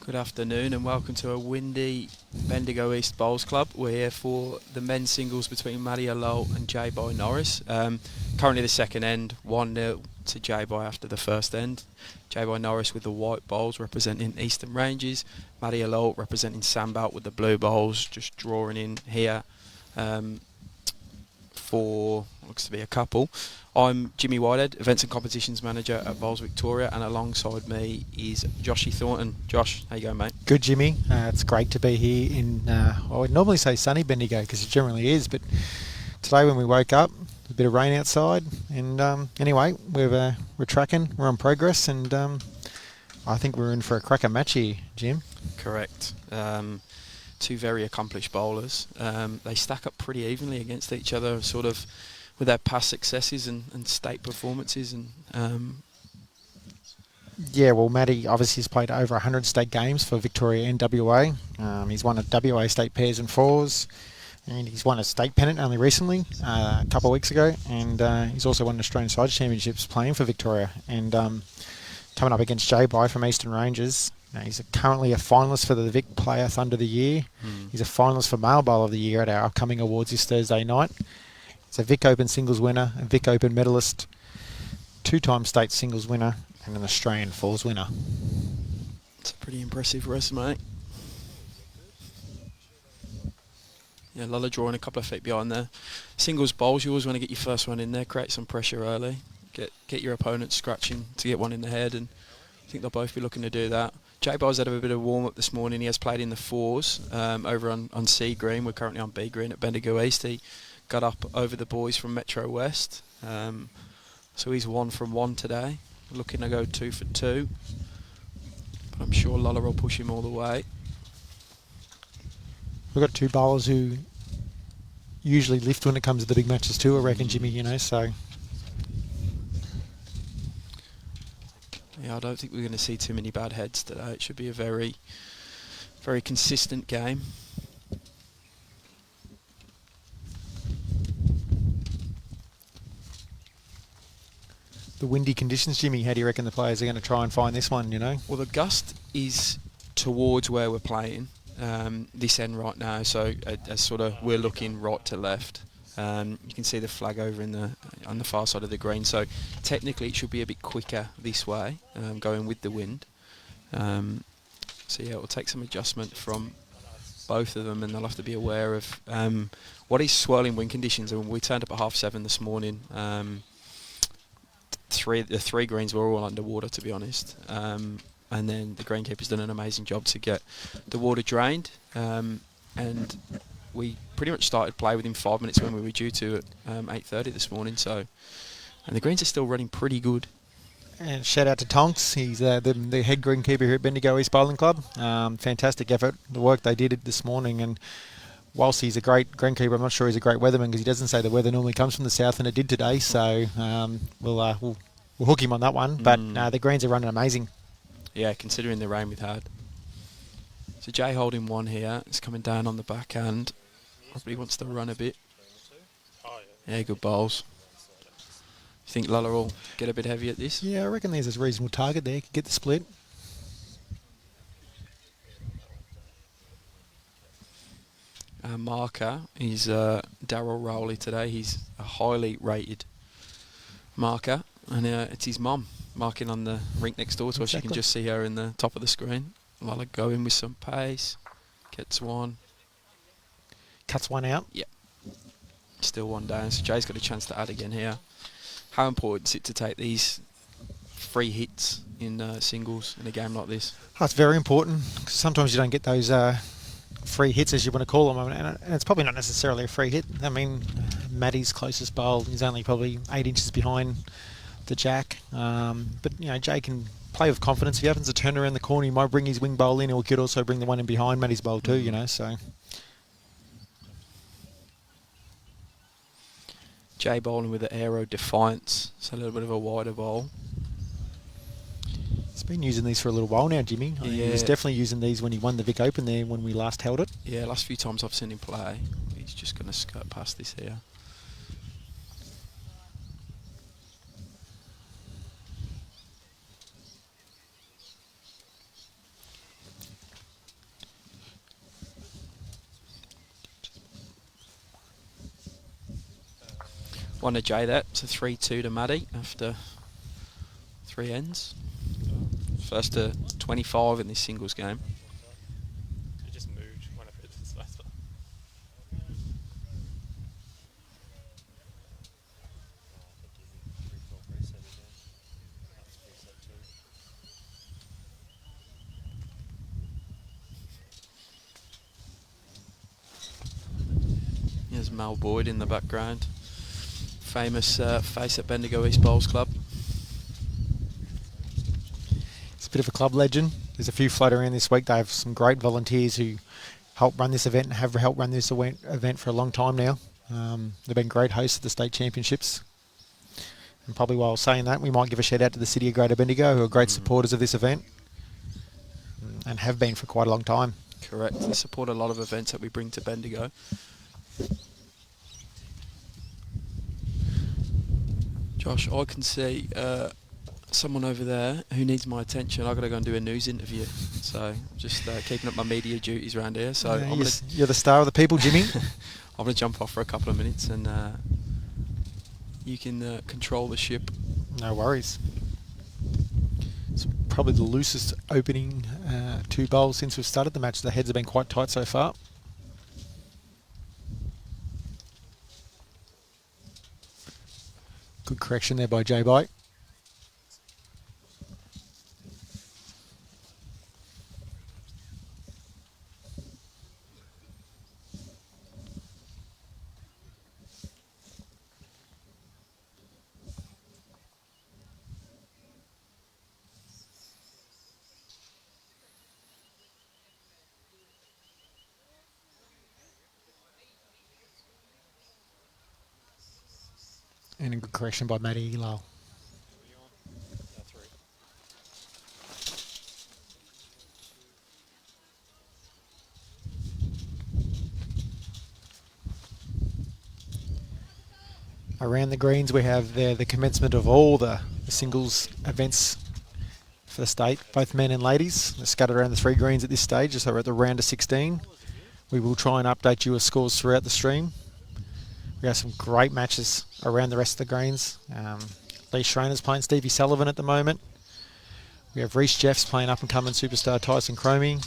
Good afternoon and welcome to a windy Bendigo East Bowls Club. We're here for the men's singles between Ellul and Bye-Norris. Currently the second end, 1-0 to Bye after the first end. Bye-Norris with the white bowls representing Eastern Ranges. Ellul representing Sandbelt with the blue bowls, just drawing in here for, looks to be a couple. I'm Jimmy Whitehead, Events and Competitions Manager at Bowls Victoria, and alongside me is Joshy Thornton. Josh, how you going, mate? Good, Jimmy. It's great to be here in, I would normally say sunny Bendigo because it generally is, but today when we woke up, a bit of rain outside, and anyway, we're tracking, we're on progress, and I think we're in for a cracker match here, Jim. Correct. Two very accomplished bowlers. They stack up pretty evenly against each other, sort of with their past successes and state performances. And yeah, well, Matty obviously has played over 100 state games for Victoria and WA. He's won a WA state pairs and fours, and he's won a state pennant only recently, a couple of weeks ago, and he's also won an Australian Sides Championships playing for Victoria. And coming up against Bye from Eastern Ranges. He's currently a finalist for the Vic Player Thunder of the Year. He's a finalist for Male Bowl of the Year at our upcoming awards this Thursday night. He's a Vic Open singles winner, a Vic Open medalist, two-time state singles winner, and an Australian falls winner. It's a pretty impressive resume. Yeah, Lola drawing a couple of feet behind there. Singles bowls, you always want to get your first one in there, create some pressure early, get your opponent scratching to get one in the head, and I think they'll both be looking to do that. Bye's had a bit of warm-up this morning. He has played in the fours over on C Green. We're currently on B Green at Bendigo East. He got up over the boys from Metro West. So he's 1 from 1 today. Looking to go 2 for 2. But I'm sure Lola will push him all the way. We've got two bowlers who usually lift when it comes to the big matches too, I reckon, Jimmy, so... Yeah, I don't think we're going to see too many bad heads today. It should be a very, very consistent game. The windy conditions, Jimmy, how do you reckon the players are going to try and find this one, Well, the gust is towards where we're playing, this end right now, so as sort of we're looking right to left. You can see the flag over on the far side of the green, so technically it should be a bit quicker this way, going with the wind. So yeah, it will take some adjustment from both of them, and they'll have to be aware of what is swirling wind conditions. And when we turned up at 7:30 this morning, the three greens were all underwater, to be honest. And then the greenkeeper's done an amazing job to get the water drained, and we pretty much started play within 5 minutes when we were due to at 8:30 this morning. So, and the greens are still running pretty good. And shout out to Tonks. He's the head greenkeeper here at Bendigo East Bowling Club. Fantastic effort, the work they did this morning. And whilst he's a great greenkeeper, I'm not sure he's a great weatherman because he doesn't say the weather normally comes from the south, and it did today. So we'll hook him on that one. But the greens are running amazing. Yeah, considering the rain we've had. So Jay holding one here. It's coming down on the backhand. Probably wants to run a bit. Yeah, good bowls. You think Lola will get a bit heavy at this? Yeah, I reckon there's a reasonable target there. Could get the split. Our marker is Darryl Rowley today. He's a highly rated marker, and it's his mum marking on the rink next door to us. You can just see her in the top of the screen. Lola going with some pace. Gets one. Cuts one out. Yep. Still one down. So Jay's got a chance to add again here. How important is it to take these free hits in singles in a game like this? Oh, it's very important because sometimes you don't get those free hits, as you want to call them, and it's probably not necessarily a free hit. I mean, Matty's closest bowl is only probably 8 inches behind the jack, but Jay can play with confidence. If he happens to turn around the corner, he might bring his wing bowl in, or he could also bring the one in behind Matty's bowl too. So Jay bowling with the Aero Defiance, so a little bit of a wider bowl. He's been using these for a little while now, Jimmy. I mean, he was definitely using these when he won the Vic Open there when we last held it. Yeah, last few times I've seen him play, he's just going to skirt past this here. Won a J that, so 3-2 to Maddie after 3 ends. First to 25 in this singles game. It just moved when I put it this way. There's Mal Boyd in the background. Famous face at Bendigo East Bowls Club. It's a bit of a club legend. There's a few floating around this week. They have some great volunteers who help run this event and have helped run this event for a long time now. They've been great hosts of the state championships. And probably while saying that, we might give a shout out to the City of Greater Bendigo, who are great supporters of this event and have been for quite a long time. Correct. They support a lot of events that we bring to Bendigo. Josh, I can see someone over there who needs my attention. I've got to go and do a news interview. So I'm just keeping up my media duties around here. So You're the star of the people, Jimmy. I'm going to jump off for a couple of minutes and you can control the ship. No worries. It's probably the loosest opening 2 bowls since we've started the match. The heads have been quite tight so far. Good correction there by J-Bite. And a good correction by Matty Ellul. Around the greens we have the commencement of all the singles events for the state, both men and ladies. They're scattered around the 3 greens at this stage, so we're at the round of 16. We will try and update you with scores throughout the stream. We have some great matches around the rest of the greens. Lee Schreiner's playing Stevie Sullivan at the moment. We have Reece Jeffs playing up-and-coming superstar Tyson Cromie.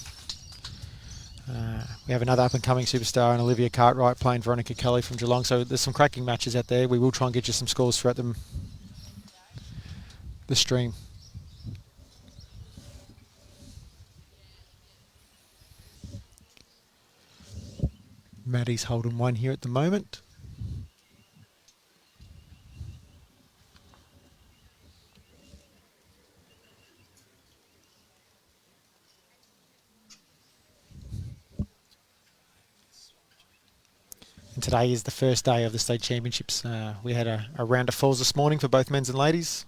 We have another up-and-coming superstar and Olivia Cartwright playing Veronica Kelly from Geelong. So there's some cracking matches out there. We will try and get you some scores throughout the stream. Maddie's holding one here at the moment. And today is the first day of the state championships. We had a round of fours this morning for both men's and ladies.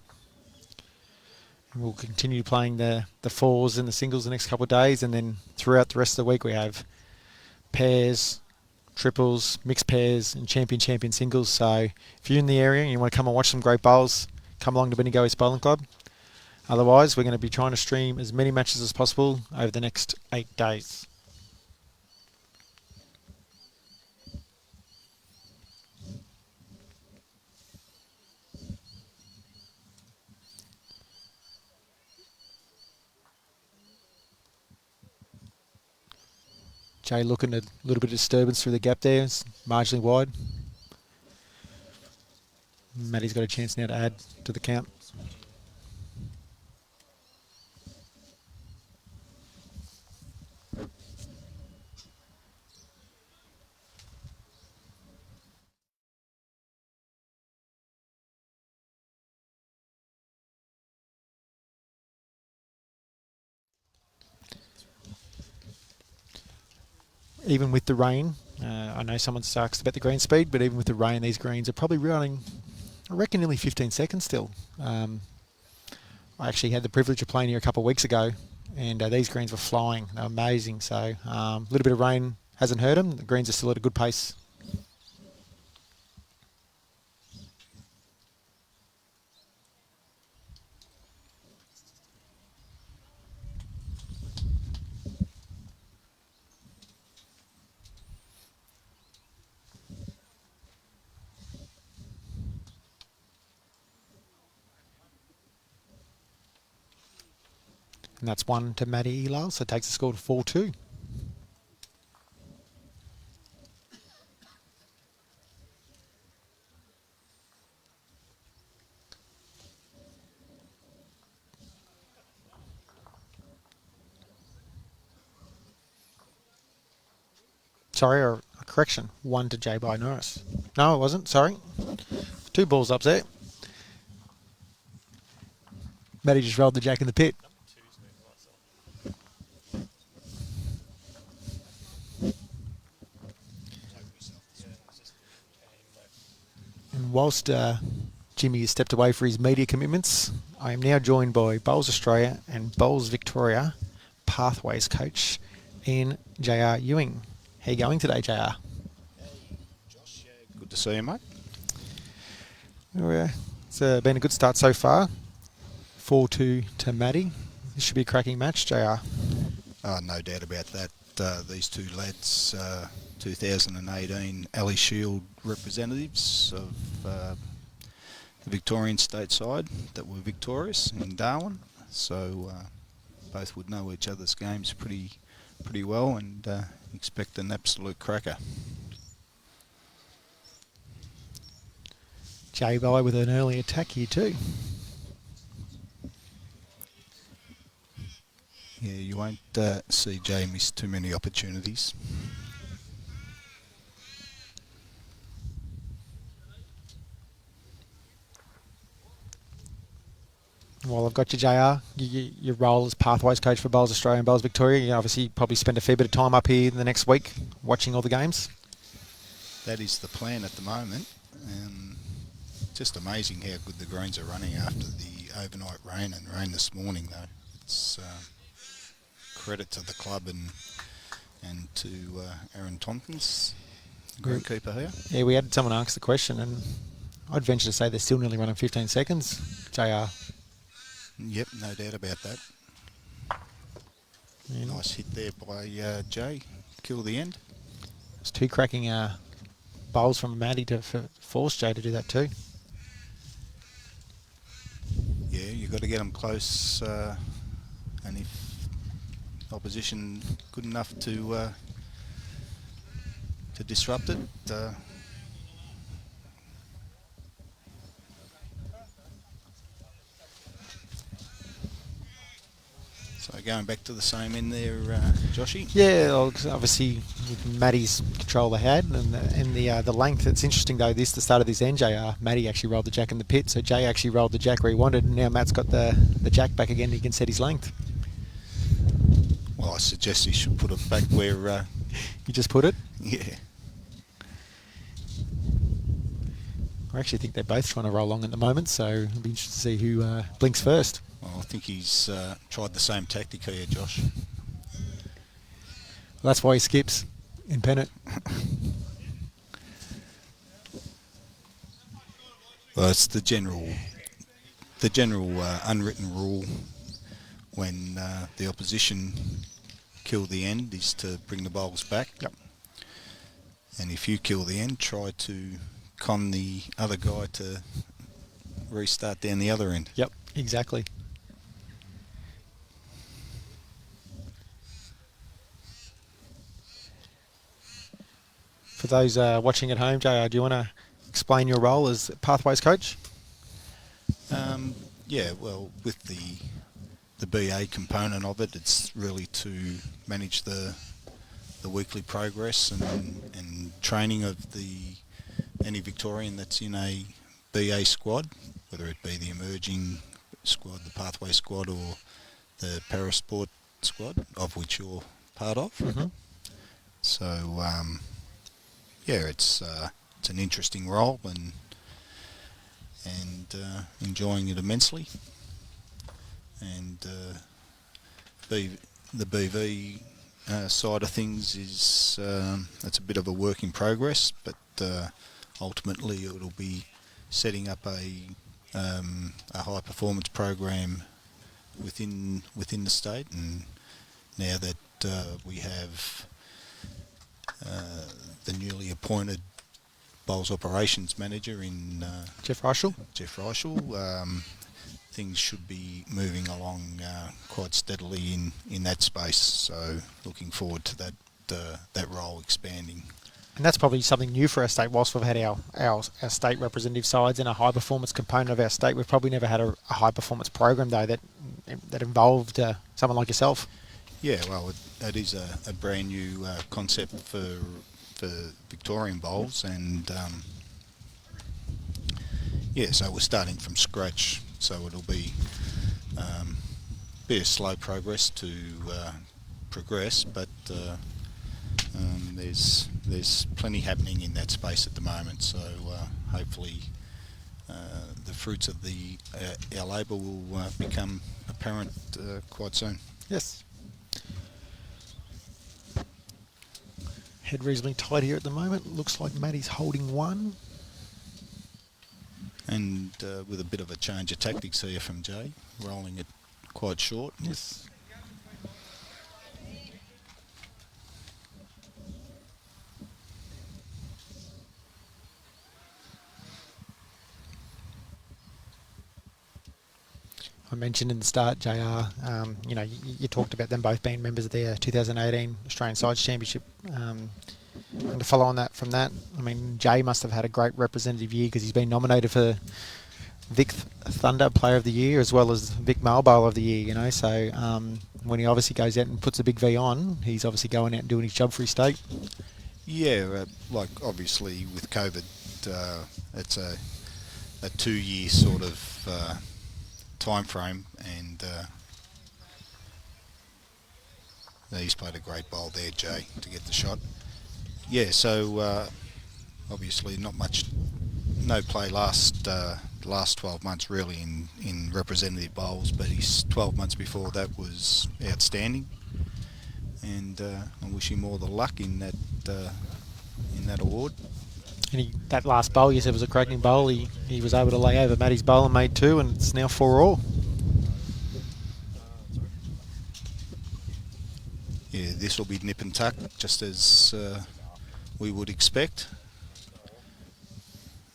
And we'll continue playing the fours and the singles the next couple of days, and then throughout the rest of the week we have pairs, triples, mixed pairs and champion singles. So if you're in the area and you want to come and watch some great bowls, come along to Bendigo East Bowling Club. Otherwise, we're going to be trying to stream as many matches as possible over the next 8 days. Jay looking at a little bit of disturbance through the gap there. It's marginally wide. Matty's got a chance now to add to the count. Even with the rain, I know someone's asked about the green speed, but even with the rain, these greens are probably running, I reckon, nearly 15 seconds still. I actually had the privilege of playing here a couple of weeks ago, and these greens were flying. They're amazing. So a little bit of rain hasn't hurt them. The greens are still at a good pace. And that's 1 to Matty Ellul, so it takes the score to 4-2. Sorry, or a correction. 1 to J. Bye-Norris. No, it wasn't. Sorry. 2 balls up there. Matty just rolled the jack in the pit. And whilst Jimmy has stepped away for his media commitments, I am now joined by Bowls Australia and Bowls Victoria Pathways coach Ian J.R. Ewing. How you going today, JR? Hey, Josh. Good to see you, mate. It's been a good start so far. 4-2 to Matty. This should be a cracking match, JR. No doubt about that. These two lads, 2018 Alley Shield representatives of the Victorian state side that were victorious in Darwin. So both would know each other's games pretty well, and expect an absolute cracker. J-By with an early attack here too. Yeah, you won't see Jay miss too many opportunities. Well, I've got you, JR. Your role as Pathways coach for Bowls Australia and Bowls Victoria. You obviously probably spend a fair bit of time up here in the next week watching all the games. That is the plan at the moment. Just amazing how good the greens are running after the overnight rain this morning, though. It's credit to the club and to Aaron Tompkins, greenkeeper here. Yeah, we had someone ask the question, and I'd venture to say they're still nearly running 15 seconds, JR. Yep, no doubt about that. Yeah. Nice hit there by Jay. Kill the end. It's 2 cracking bowls from Matty to force Jay to do that too. Yeah, you've got to get them close, and if opposition good enough to disrupt it, so going back to the same end there, Joshy. Yeah, well, 'cause obviously with Matty's control they had, and the length. It's interesting though. The start of this NJR, Matty actually rolled the jack in the pit, so Jay actually rolled the jack where he wanted, and now Matt's got the jack back again. He can set his length. Well, I suggest he should put it back where. You just put it. Yeah. I actually think they're both trying to roll along at the moment, so it'll be interesting to see who blinks first. Well, I think he's tried the same tactic here, Josh. Well, that's why he skips in pennant. Well, it's the general unwritten rule when the opposition kill the end is to bring the bowls back. Yep. And if you kill the end, try to con the other guy to restart down the other end. Yep, exactly. For those watching at home, JR, do you want to explain your role as Pathways coach? Yeah, well, with the BA component of it, it's really to manage the weekly progress and training of any Victorian that's in a BA squad, whether it be the emerging squad, the Pathway squad, or the Parasport squad, of which you're part of. Mm-hmm. So, yeah, it's an interesting role and enjoying it immensely. And the BV side of things is it's a bit of a work in progress, but ultimately it'll be setting up a high performance program within the state. And now that we have the newly appointed Bowls Operations Manager in Jeff Reichel? Jeff Reichel, things should be moving along quite steadily in that space. So looking forward to that role expanding. And that's probably something new for our state. Whilst we've had our state representative sides and a high performance component of our state, we've probably never had a high performance program though that involved someone like yourself. Yeah, well, it is a brand new concept for Victorian bowls, and so we're starting from scratch. So it'll be a slow progress to progress, but there's plenty happening in that space at the moment. So hopefully the fruits of our labour will become apparent quite soon. Yes. Head reasonably tight here at the moment. Looks like Matty's holding one. And with a bit of a change of tactics here from Jay, rolling it quite short. Yes. I mentioned in the start, JR, you talked about them both being members of the 2018 Australian Sides Championship. And to follow on that from that, I mean, Jay must have had a great representative year because he's been nominated for Vic Thunder Player of the Year as well as Vic Mail Bowler of the Year, So when he obviously goes out and puts a big V on, he's obviously going out and doing his job for his state. Yeah, like obviously with COVID, it's a 2-year sort of time frame, and he's played a great bowl there, Jay, to get the shot. Yeah, so obviously no play last 12 months really in representative bowls, but his 12 months before that was outstanding, and I wish him all the luck in that award. And that last bowl you said was a cracking bowl. He was able to lay over Matty's bowl and made 2, and it's now 4-all. Yeah, this will be nip and tuck, just as we would expect.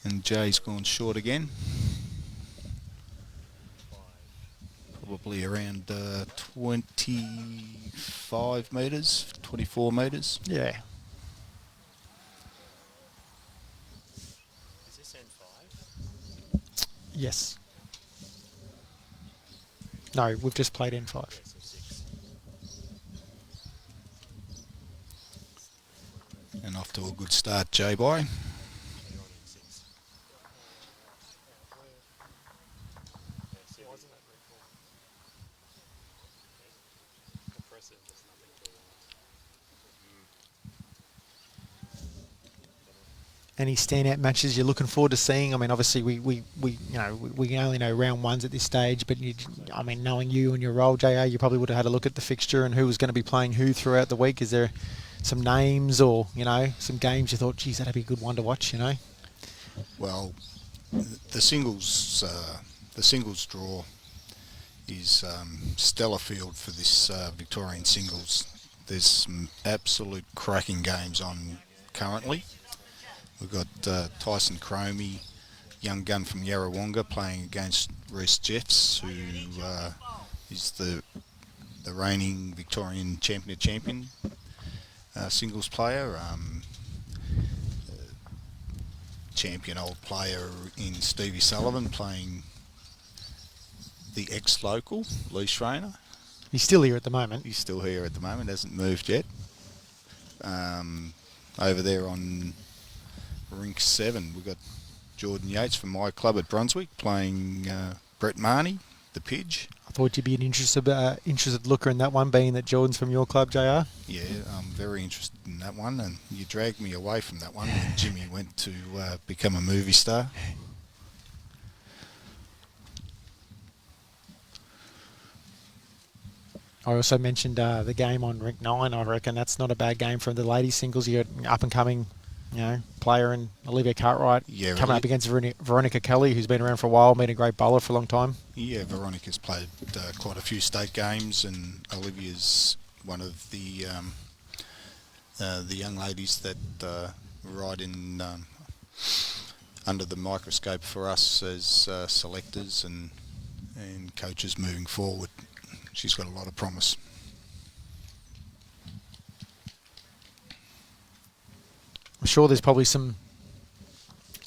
And Jay's gone short again. Probably around 25 metres, 24 metres. Yeah. Is this N5? Yes. No, we've just played N5. Okay, so 6. And off to a good start, J-Boy. You're on N6. Yeah, wasn't that recall? Compressor, there's nothing to Any standout matches you're looking forward to seeing? I mean, obviously we only know round ones at this stage, but knowing you and your role, JR, you probably would have had a look at the fixture and who was going to be playing who throughout the week. Is there some names or some games you thought, geez, that'd be a good one to watch? Well, the singles draw is stellar field for this Victorian singles. There's some absolute cracking games on currently. We've got Tyson Cromie, young gun from Yarrawonga, playing against Reece Jeffs, who is the reigning Victorian champion singles player. Champion old player in Stevie Sullivan, playing the ex-local, Lee Schreiner. He's still here at the moment. He's still here at the moment, hasn't moved yet. Over there on Rink 7, we've got Jordan Yates from my club at Brunswick playing Brett Marnie, the Pidge. I thought you'd be an interested looker in that one, being that Jordan's from your club, JR. Yeah, I'm very interested in that one, and you dragged me away from that one when Jimmy went to become a movie star. I also mentioned the game on Rink 9. I reckon that's not a bad game for the ladies singles. You got up and coming, player in Olivia Cartwright coming up against Veronica Kelly, who's been around for a while, been a great bowler for a long time. Yeah, Veronica's played quite a few state games, and Olivia's one of the young ladies that ride in under the microscope for us as selectors, and and coaches moving forward. She's got a lot of promise. I'm sure there's probably some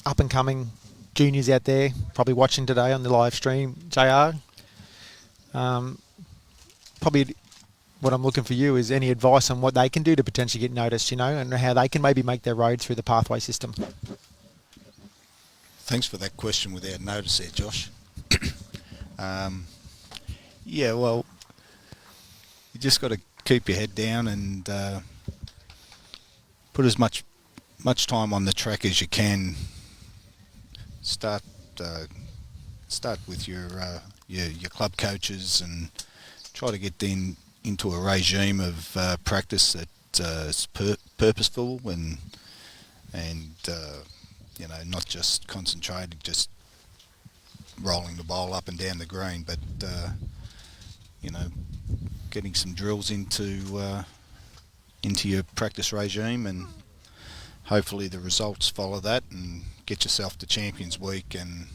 up-and-coming juniors out there probably watching today on the live stream, JR. Probably what I'm looking for you is any advice on what they can do to potentially get noticed, you know, and how they can maybe make their road through the pathway system. Thanks for that question without notice there, Josh. Yeah, well, you just got to keep your head down and put as much time on the track as you can. Start with your club coaches and try to get into a regime of practice that is purposeful and you know, not just concentrated, just rolling the bowl up and down the green, but you know, getting some drills into your practice regime, and hopefully the results follow that, and get yourself to Champions Week and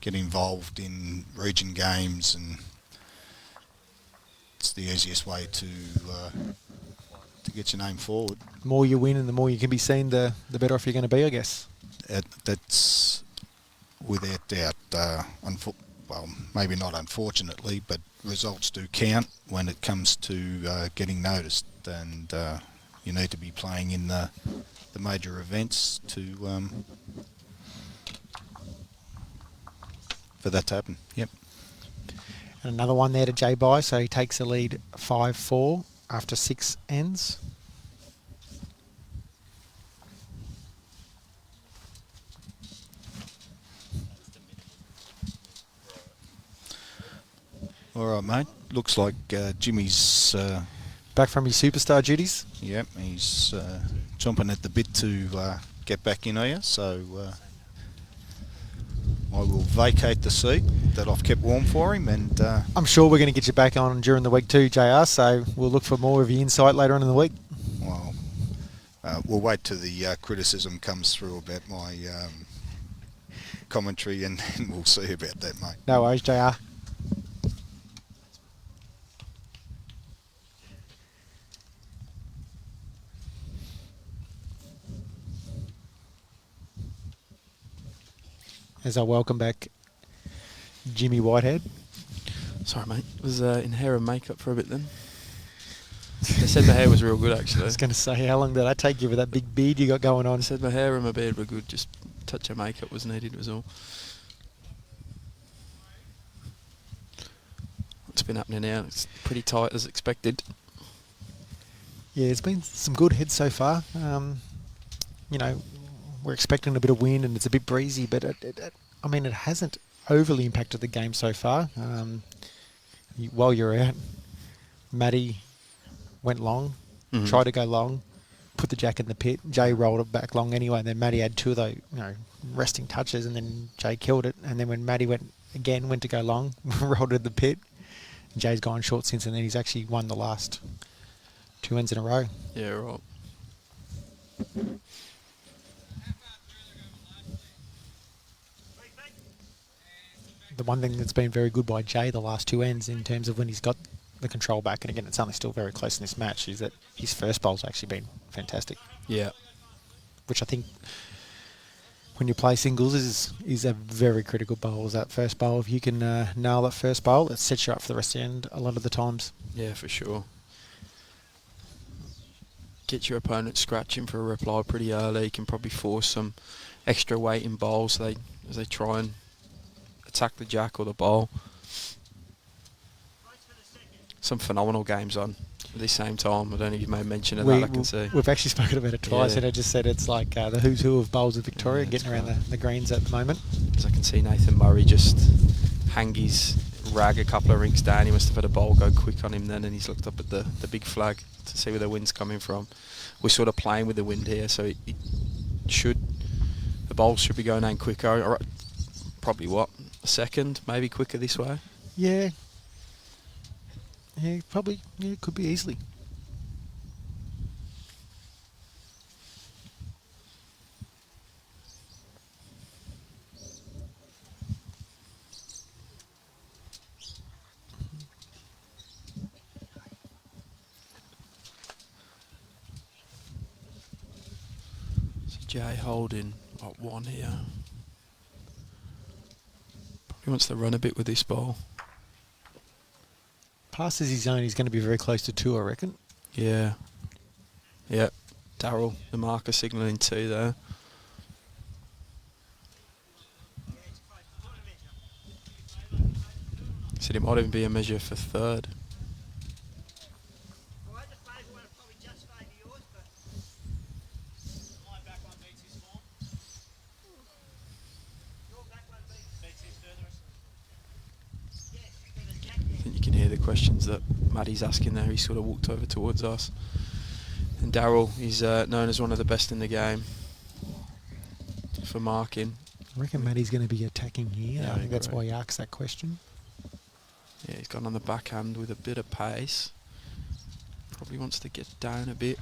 get involved in region games, and it's the easiest way to get your name forward. The more you win and the more you can be seen, the better off you're going to be, I guess. That's without doubt. Well, maybe not unfortunately, but results do count when it comes to getting noticed, and you need to be playing in the major events for that to happen. Yep. And another one there to Jay Bye, so he takes the lead 5-4 after 6 ends. All right, mate. Looks like Jimmy's Back from his superstar duties. Yep, he's chomping at the bit to get back in here, so I will vacate the seat that I've kept warm for him, and I'm sure we're going to get you back on during the week too, JR, so we'll look for more of your insight later on in the week. well, we'll wait till the criticism comes through about my commentary, and then we'll see about that, mate. No worries, JR. As I welcome back Jimmy Whitehead. Sorry, mate. Was in hair and makeup for a bit then. They said my hair was real good, actually. I was going to say, how long did that take you with that big beard you got going on? They said my hair and my beard were good. Just a touch of makeup was needed, was all. What's been happening now? It's pretty tight as expected. Yeah, it's been some good hits so far. You know, we're expecting a bit of wind and it's a bit breezy, but I mean, it hasn't overly impacted the game so far. While you're out, Maddie went long, tried to go long, put the jack in the pit. Jay rolled it back long anyway, and then Maddie had two of those, you know, resting touches, and then Jay killed it. And then when Maddie went to go long, rolled it in the pit. Jay's gone short since, and then he's actually won the last 2 ends in a row. Yeah, right. The one thing that's been very good by Jay the last 2 ends in terms of when he's got the control back, and again, it's only still very close in this match, is that his first bowl's actually been fantastic. Yeah. Which I think when you play singles is a very critical bowl, is that first bowl. If you can nail that first bowl, it sets you up for the rest of the end a lot of the times. Yeah, for sure. Get your opponent scratching for a reply pretty early. You can probably force some extra weight in bowls as they try and attack the jack or the bowl. Some phenomenal games on at the same time. I don't know if you may mention it, I can see. We've actually spoken about it twice, Yeah. and I just said it's like the who's who of bowls of Victoria, Yeah, getting around right. the greens at the moment. As I can see Nathan Murray just hang his rag a couple of rinks down. He must have had a bowl go quick on him then, and he's looked up at the big flag to see where the wind's coming from. We're sort of playing with the wind here, so the bowls should be going down quicker. Or probably a second, maybe quicker this way. Yeah. Yeah, probably. Yeah, it could be easily. Jay holding like 1 here. Probably wants to run a bit with this ball. Passes his zone, he's going to be very close to 2, I reckon. Yeah. Yep. Darryl, the marker, signalling 2 there. Said it might even be a measure for 3rd. I think you can hear the questions that Maddie's asking there. He sort of walked over towards us. And Darryl, he's known as one of the best in the game for marking. I reckon Matty's going to be attacking here. Yeah, I think that's agree. why he asked that question. Yeah, he's gone on the backhand with a bit of pace. Probably wants to get down a bit.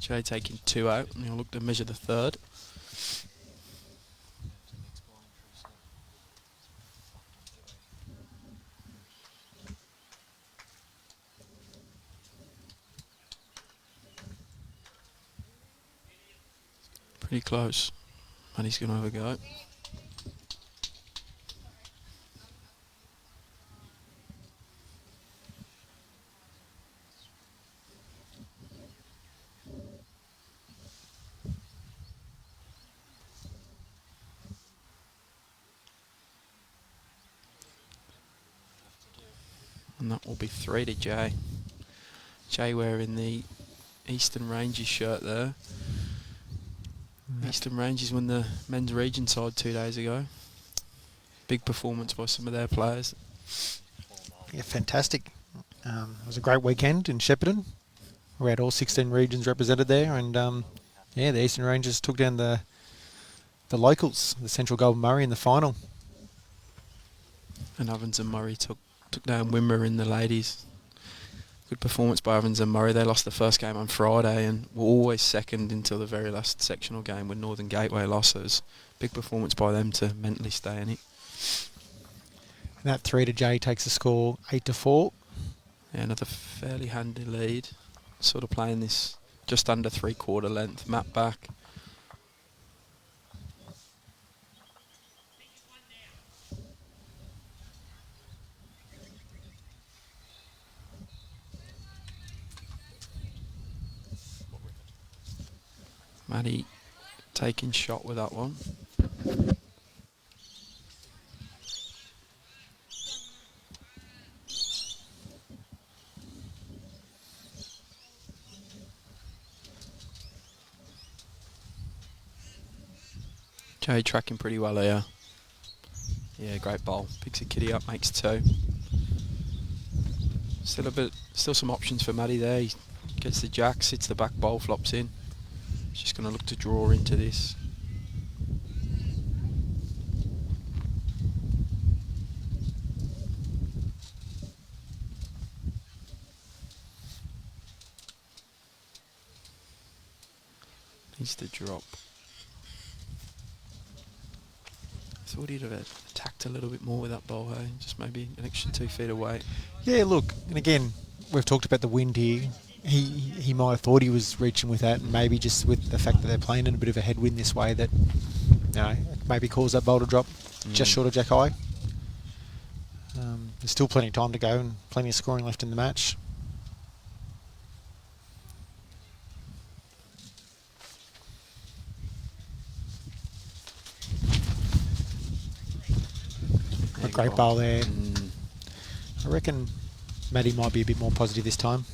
Jay taking 2 out, and he'll look to measure the 3rd. Pretty close. And he's going to have a go. And that will be 3 to Jay. Jay wearing the Eastern Rangers shirt there. Eastern Rangers won the men's region side 2 days ago. Big performance by some of their players. Yeah, fantastic. It was a great weekend in Shepparton. We had all 16 regions represented there, and yeah, the Eastern Rangers took down the locals, the Central Golden Murray, in the final. And Ovens and Murray took down Wimmer in the ladies. Good performance by Ovens and Murray. They lost the first game on Friday and were always second until the very last sectional game when Northern Gateway lost. So it was big performance by them to mentally stay in it. And that 3 to Jay takes the score 8-4. Yeah, another fairly handy lead. Sort of playing this just under 3/4 length map back. Maddie taking shot with that one. Jay tracking pretty well here. Yeah, great ball. Picks a kitty up, makes 2. Still some options for Maddie there. He gets the jack, sits the back ball, flops in. He's just going to look to draw into this. Needs to drop. Thought he'd have attacked a little bit more with that ball, hey? Just maybe an extra 2 feet away. Yeah, look, and again, we've talked about the wind here. He might have thought he was reaching with that, and maybe just with the fact that they're playing in a bit of a headwind this way, that maybe caused that ball to drop just short of Jack High. There's still plenty of time to go and plenty of scoring left in the match. A great ball there. I reckon Maddie might be a bit more positive this time.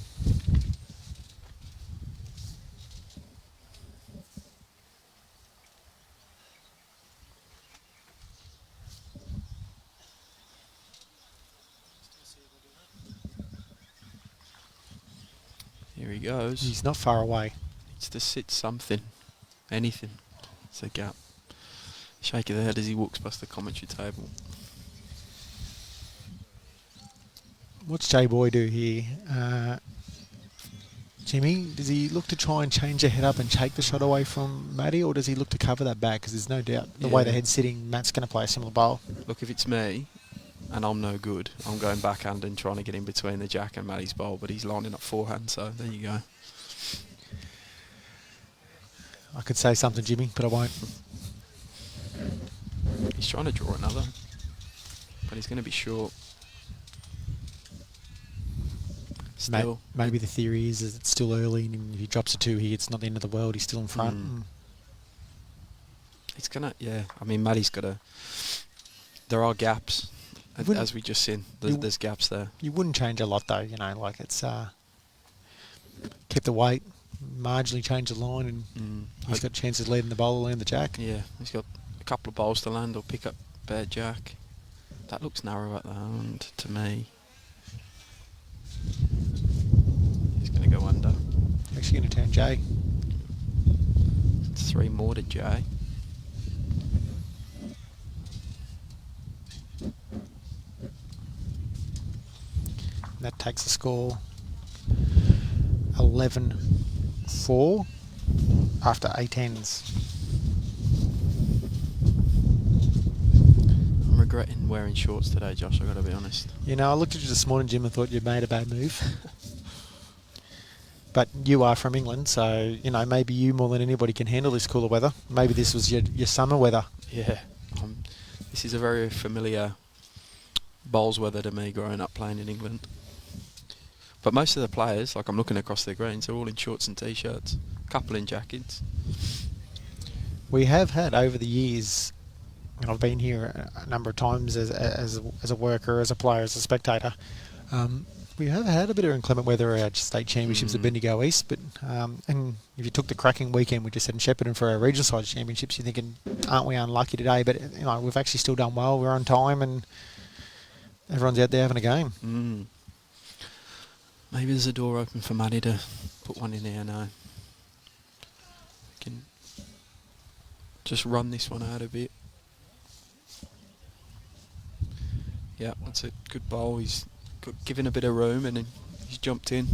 Here he goes. He's not far away. Needs to sit something. Anything. It's a gap. Shake of the head as he walks past the commentary table. What's Jay Boy do here? Jimmy, does he look to try and change the head up and take the shot away from Matty, or does he look to cover that back? Because there's no doubt the way the Yeah. head's sitting, Matt's going to play a similar bowl. Look, if it's me, and I'm no good, I'm going backhand and trying to get in between the jack and Matty's bowl, but he's lining up forehand, so there you go. I could say something, Jimmy, but I won't. He's trying to draw another, but he's going to be short. Still. Maybe the theory is that it's still early, and if he drops a 2 here, it's not the end of the world. He's still in front. It's going to, yeah. I mean, Matty's got to... There are gaps, as we just seen. There's gaps there. You wouldn't change a lot, though. You know, like it's keep the weight, marginally change the line, and he's got chances of leading the bowler and the jack. Yeah, he's got a couple of bowls to land or pick up bare jack. That looks narrow at the hand to me. He's going to go under. Actually going to turn Jay. It's 3 more to Jay. That takes the score 11-4 after 8 ends. I'm regretting wearing shorts today, Josh, I've got to be honest. You know, I looked at you this morning, Jim, and thought you'd made a bad move. But you are from England, so, you know, maybe you more than anybody can handle this cooler weather. Maybe this was your summer weather. Yeah, this is a very familiar bowls weather to me growing up playing in England. But most of the players, like I'm looking across the greens, they're all in shorts and t-shirts, a couple in jackets. We have had over the years, and I've been here a number of times as a worker, as a player, as a spectator. We have had a bit of inclement weather at our state championships at Bendigo East, but and if you took the cracking weekend we just had in Shepparton for our regional side championships, you're thinking, aren't we unlucky today? But you know, we've actually still done well. We're on time, and everyone's out there having a game. Maybe there's a door open for Matty to put one in there now. We can just run this one out a bit. Yeah, that's a good bowl. He's given a bit of room and then he's jumped in.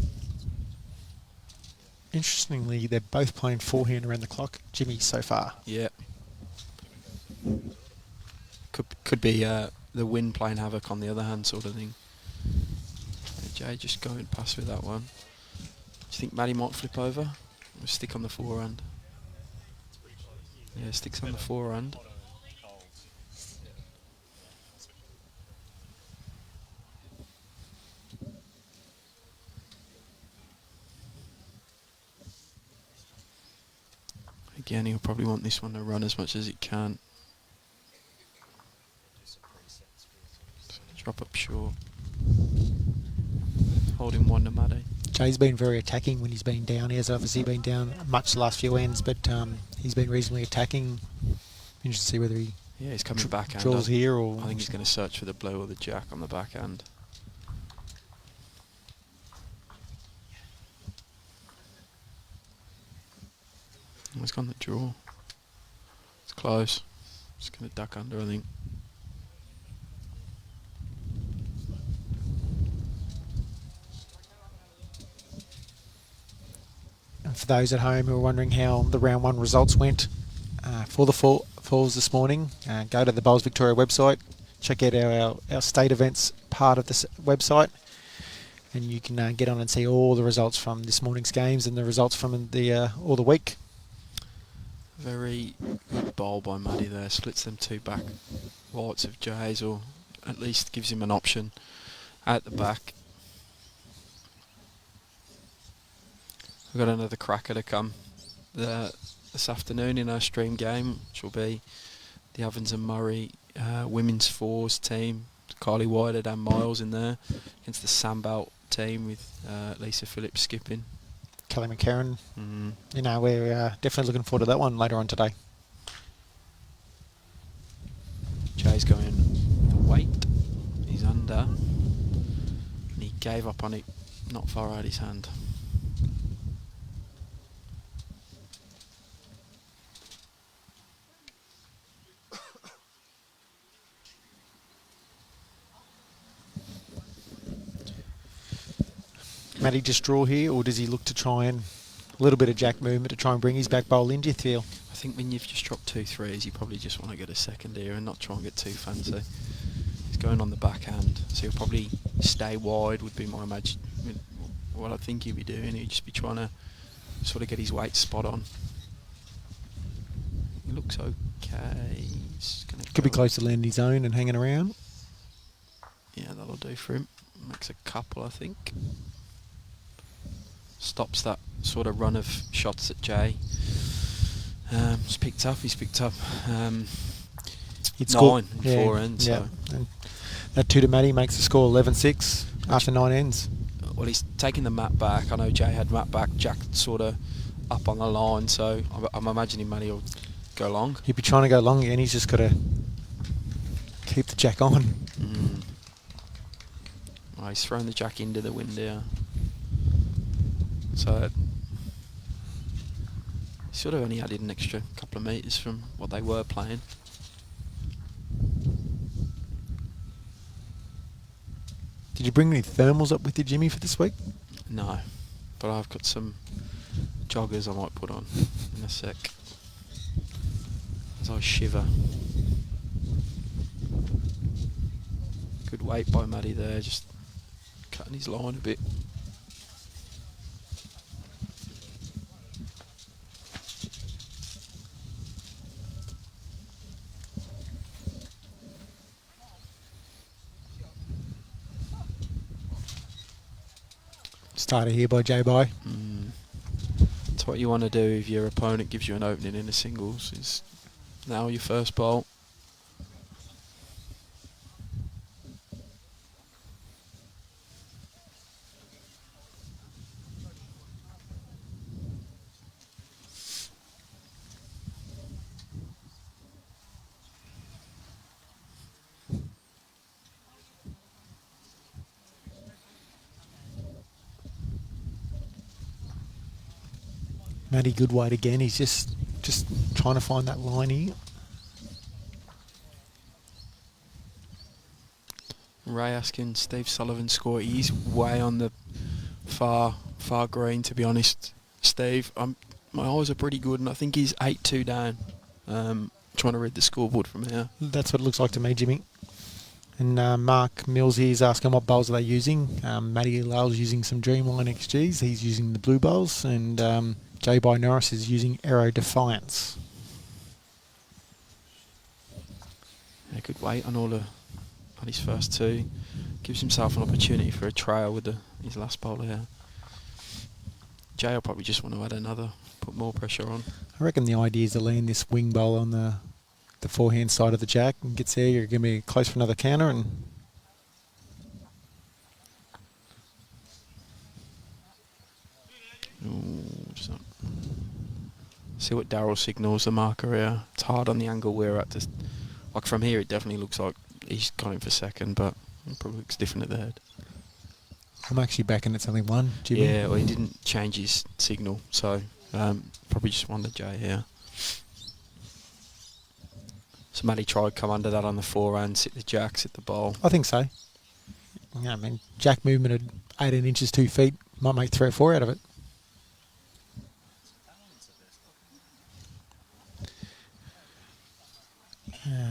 Interestingly, they're both playing forehand around the clock, Jimmy, so far. Yeah. Could be the wind playing havoc on the other hand sort of thing. Jay just going past with that one. Do you think Matty might flip over? Or stick on the forehand? Yeah, sticks on the forehand. Again, he'll probably want this one to run as much as it can. Drop up short. Holding one to Matty. Jay's been very attacking when he's been down. He has obviously been down much the last few ends, but he's been reasonably attacking. Interested to see whether he he's coming back. draws here, or I think he's going to search for the blue or the jack on the backhand. He's gone the draw. It's close. Just going to duck under, I think. And for those at home who are wondering how the round 1 results went for the falls this morning, go to the Bowls Victoria website, check out our state events part of this website, and you can get on and see all the results from this morning's games and the results from all the week. Very good bowl by Matty there. Splits them 2 back whites of Jay's, or at least gives him an option at the back. We've got another cracker to come this afternoon in our stream game, which will be the Ovens and Murray women's fours team. Kylie Whitehead and Miles in there against the Sandbelt team with Lisa Phillips skipping. Kelly McCarran. You know, we're definitely looking forward to that one later on today. Jay's going the weight. He's under. And he gave up on it not far out his hand. Matty just draw here, or does he look to try and a little bit of jack movement to try and bring his back bowl in, do you feel? I think when you've just dropped 2 threes, you probably just want to get a second here and not try and get too fancy. He's going on the backhand, so he'll probably stay wide, would be my what I think he'd be doing. He'd just be trying to sort of get his weight spot on. He looks okay. He's gonna Could be go- close to landing his own and hanging around. Yeah, that'll do for him. Makes a couple, I think. Stops that sort of run of shots at Jay. He's picked up. He'd 9 score- in yeah, 4 ends. yeah. So. And that 2 to Matty makes the score 11-6 after 9 ends. Well, he's taking the mat back. I know Jay had mat back. Jack sort of up on the line, so I'm imagining Matty will go long. He'd be trying to go long again. He's just got to keep the jack on. Oh, he's thrown the jack into the wind here. So he sort of only added an extra couple of metres from what they were playing. Did you bring any thermals up with you, Jimmy, for this week? No, but I've got some joggers I might put on in a sec as I shiver. Good weight by Matty there, just cutting his line a bit. Starter here by J-Bye. That's what you want to do if your opponent gives you an opening in the singles, is now your first bowl. Matty Goodweight again. He's just trying to find that line here. Ray asking Steve Sullivan's score. He's way on the far green, to be honest. Steve, my eyes are pretty good, and I think he's 8-2 down. Trying to read the scoreboard from here. That's what it looks like to me, Jimmy. And Mark Mills here is asking what bowls are they using. Matty Ellul's using some Dreamline XGs. He's using the blue bowls, and Bye-Norris is using Aero Defiance. Yeah, good weight on his first 2. Gives himself an opportunity for a trail with his last bowl here. Jay will probably just want to add another, put more pressure on. I reckon the idea is to land this wing bowl on the forehand side of the jack, and gets there, you're going to be close for another counter, and See what Darryl signals the marker here. It's hard on the angle we're at. Like from here, it definitely looks like he's gone in for second, but it probably looks different at the head. I'm actually backing it's only 1, Jimmy. Yeah, well, he didn't change his signal, so probably just won the J here. So Matty tried come under that on the forehand, sit the jack, sit the bowl. I think so. Yeah, I mean, jack movement at 18 inches 2 feet might make 3 or 4 out of it.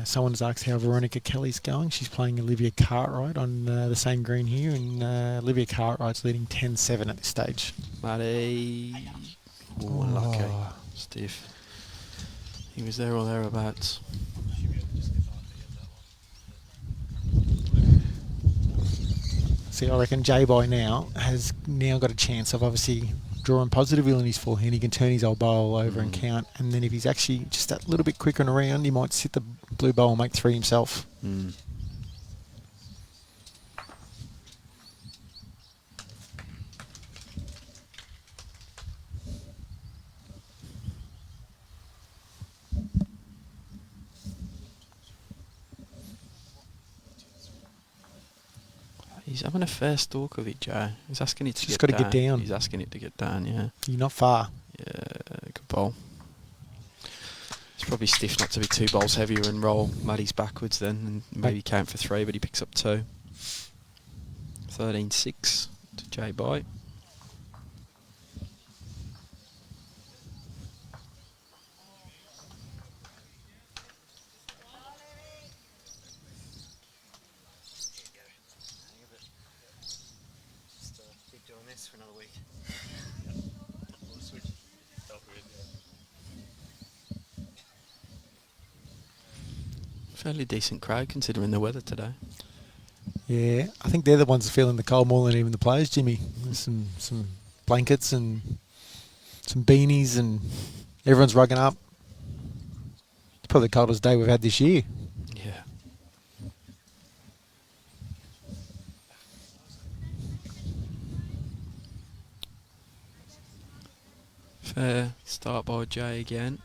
Someone's asked how Veronica Kelly's going. She's playing Olivia Cartwright on the same green here, and Olivia Cartwright's leading 10-7 at this stage. Matty, unlucky, stiff. He was there or thereabouts. See, I reckon J-Bye now has got a chance of obviously drawing positively on his forehand. He can turn his old bowl over and count, and then if he's actually just that little bit quicker and around, he might sit the blue bowl and make 3 himself. He's having a fair stalk of it, Joe. He's asking it to Just get gotta down. get down. He's asking it to get down, yeah. You're not far. Yeah, good bowl. It's probably stiff not to be 2 bowls heavier and roll Matty's backwards then, and maybe count for 3, but he picks up 2. 13-6 to J-Bye. for another week. Felt weird, Fairly decent crowd considering the weather today. Yeah, I think they're the ones feeling the cold more than even the players, Jimmy. There's some blankets and some beanies and everyone's rugging up. It's probably the coldest day we've had this year. Yeah. Fair start by Jay again.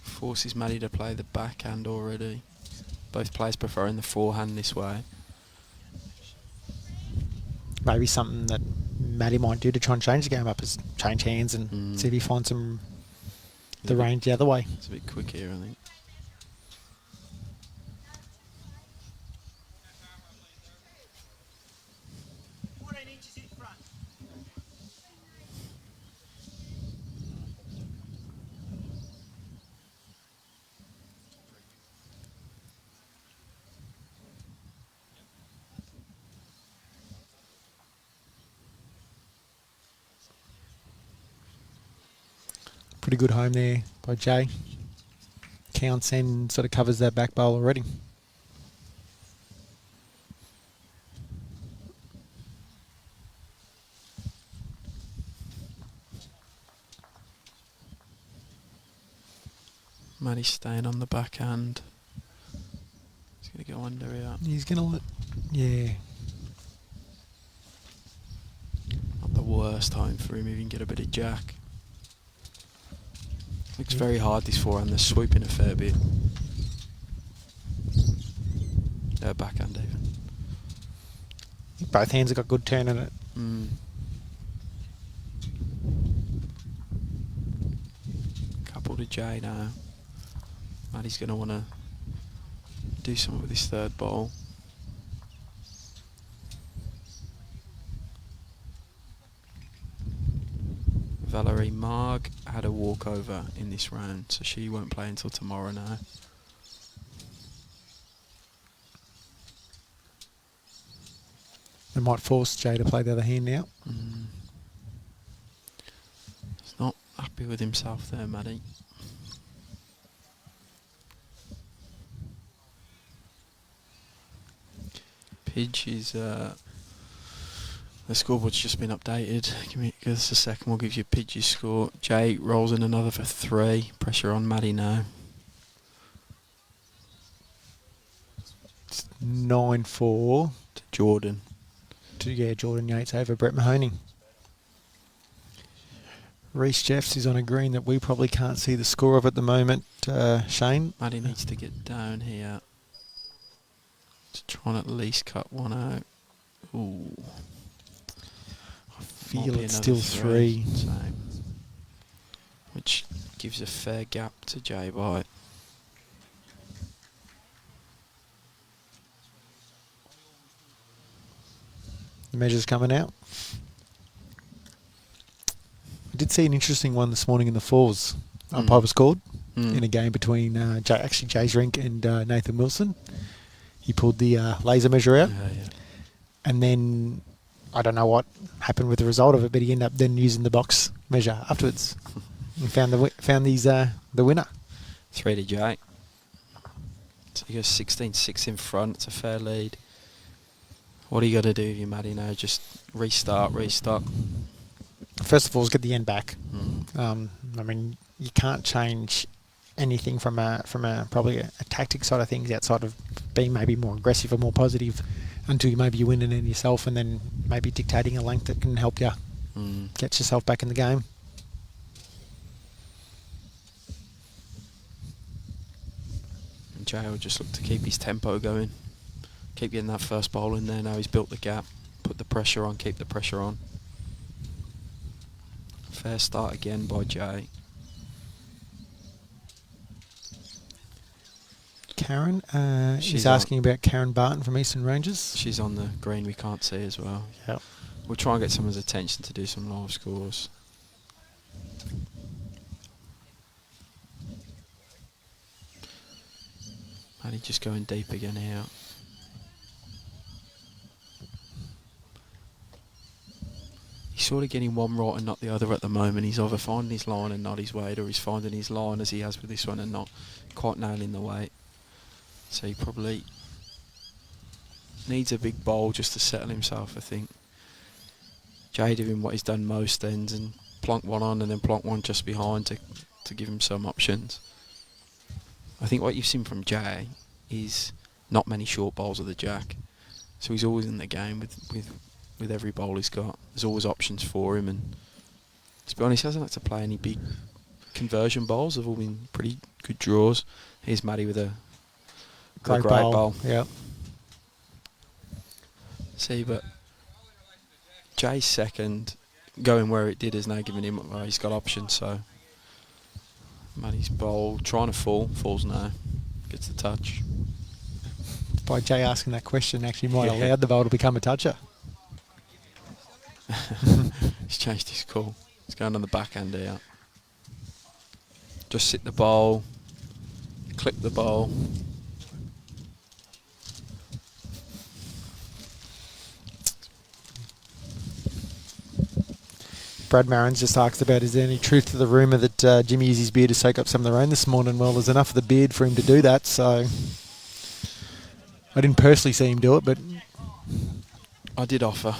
Forces Maddie to play the backhand already. Both players preferring the forehand this way. Maybe something that Matty might do to try and change the game up is change hands and see if he finds the range the other way. It's a bit quick here, I think. Pretty good home there by Jay. Counts and sort of covers that back bowl already. Maddie's staying on the backhand. He's going to go under here. He's going to, yeah. Not the worst time for him if he can get a bit of jack. Looks very hard this forehand. They're swooping a fair bit. Backhand even. Both hands have got good turn in it. Couple to Jay now. Maddie's going to want to do something with his third ball. Valerie Marg had a walkover in this round, so she won't play until tomorrow now. They might force Jay to play the other hand now. He's not happy with himself there, Maddie. Pidge is... the scoreboard's just been updated. Give us a second, we'll give you Pidge's score. Jay rolls in another for 3. Pressure on Maddie now. It's 9-4. To Jordan. Jordan Yates over Brett Mahoney. Reece Jeffs is on a green that we probably can't see the score of at the moment, Shane. Maddie needs to get down here to try and at least cut one out. Ooh. I feel it's still 3. So, which gives a fair gap to Jay White. The measure's coming out. I did see an interesting one this morning in the fours. Umpire scored in a game between Jay's Rink and Nathan Wilson. He pulled the laser measure out. And then I don't know what happened with the result of it, but he ended up then using the box measure afterwards. And found the winner. 3 to Jay. So he goes 16-6 in front. It's a fair lead. What do you got to do with you, Maddie, now? Just restart. First of all, is get the end back. I mean, you can't change anything from a probably a tactic side of things outside of being maybe more aggressive or more positive until maybe you win it in yourself, and then maybe dictating a length that can help you get yourself back in the game. And Jay will just look to keep his tempo going. Keep getting that first bowl in there. Now he's built the gap. Put the pressure on. Keep the pressure on. Fair start again by Jay. Karen, she's asking about Karen Barton from Eastern Rangers. She's on the green we can't see as well. Yep. We'll try and get someone's attention to do some live scores. Maddie just going deep again here. sort of getting one right and not the other at the moment. He's either finding his line and not his weight, or he's finding his line as he has with this one and not quite nailing the weight. So he probably needs a big bowl just to settle himself, I think. Jay doing what he's done most ends and plonk one on and then plonk one just behind to give him some options. I think what you've seen from Jay is not many short bowls of the jack. So he's always in the game with every bowl he's got. There's always options for him, and to be honest, he hasn't had to play any big conversion bowls. They've all been pretty good draws. Here's Matty with a great bowl. Yeah. See, but Jay's second, going where it did, is now giving him, he's got options, so Matty's bowl, trying to falls now, gets the touch. By Jay asking that question, actually might have allowed the bowl to become a toucher. He's changed his call. He's going on the backhand here. Just sit the bowl, clip the bowl. Brad Marin's just asked about, is there any truth to the rumour that Jimmy used his beard to soak up some of the rain this morning? Well, there's enough of the beard for him to do that, so I didn't personally see him do it, but I did offer.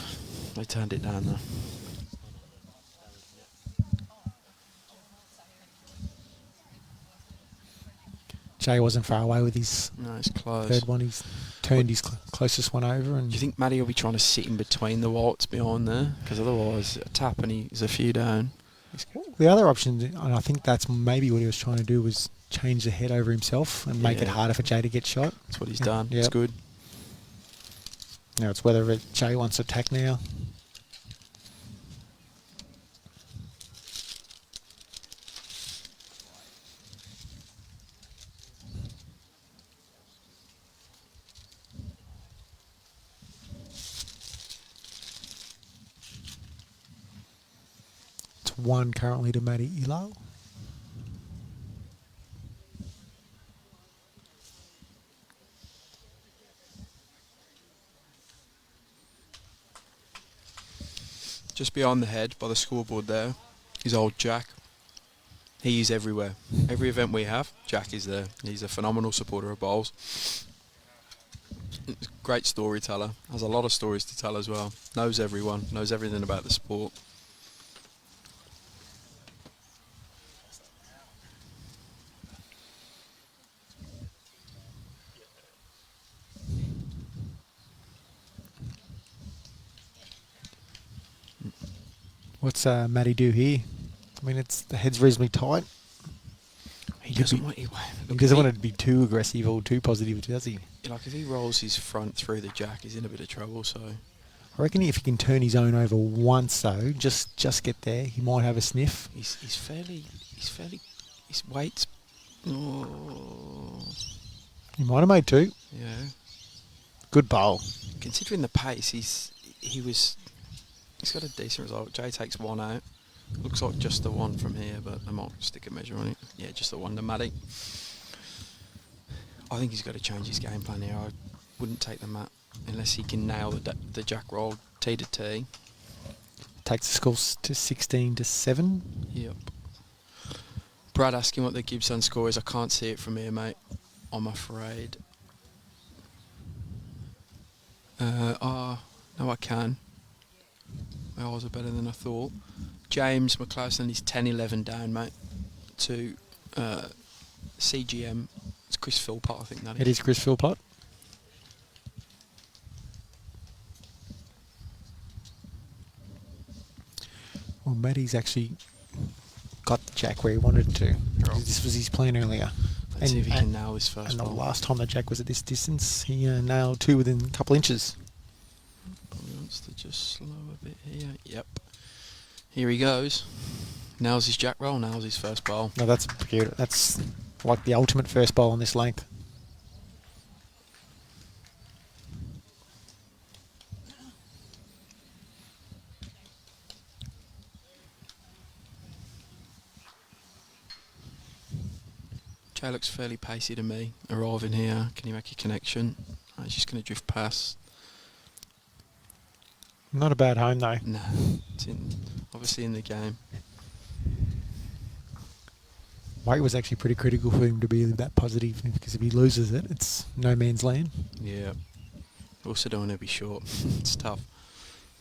They turned it down though. Jay wasn't far away with his No, it's close. third one. He's turned his closest one over. And Do you think Matty will be trying to sit in between the whites behind there? Because otherwise, a tap and he's a few down. the other option, and I think that's maybe what he was trying to do, was change the head over himself and make it Yeah. harder for Jay to get shot. That's what he's done. Yep. It's good. Now it's whether Jay wants to attack now. It's 1 currently to Matty Ellul. Just beyond the head, by the scoreboard there, is old Jack. He is everywhere. Every event we have, Jack is there. He's a phenomenal supporter of bowls. Great storyteller. Has a lot of stories to tell as well. Knows everyone. Knows everything about the sport. What's Matty do here? I mean, the head's reasonably tight. He Could doesn't be- want. He Look, doesn't if want it to be too aggressive or too positive, does he? like if he rolls his front through the jack, he's in a bit of trouble. So I reckon if he can turn his own over once, though, just get there, he might have a sniff. he's fairly his weight's. Oh, He might have made 2. yeah. Good bowl. Considering the pace, he's got a decent result. Jay takes 1 out. Looks like just the 1 from here, but I might stick a measure on it. Yeah, just the 1 to Matty. I think he's got to change his game plan here. I wouldn't take the mat unless he can nail the jack roll T to T. Takes the score to 16-7. Yep. Brad asking what the Gibson score is. I can't see it from here, mate. I'm afraid. No, I can. My eyes are better than I thought. James Mclaughlin is 10-11 down, mate, to CGM. It's Chris Philpot, I think that is. It is Chris Philpot. Well, Matty's actually got the jack where he wanted it to. Right. This was his plan earlier. Let's see if he can nail his first And the ball. last time the jack was at this distance, he nailed 2 within a couple inches. Probably wants to just slow a bit here. Yep. Here he goes. Nails his jack roll, nails his first bowl. No, that's beautiful. That's like the ultimate first bowl on this length. Jay looks fairly pacey to me. Arriving here, can he make a connection? He's just going to drift past. Not a bad home though. No, it's obviously in the game. White was actually pretty critical for him to be that positive because if he loses it, it's no man's land. Yeah. Also don't want to be short. It's tough.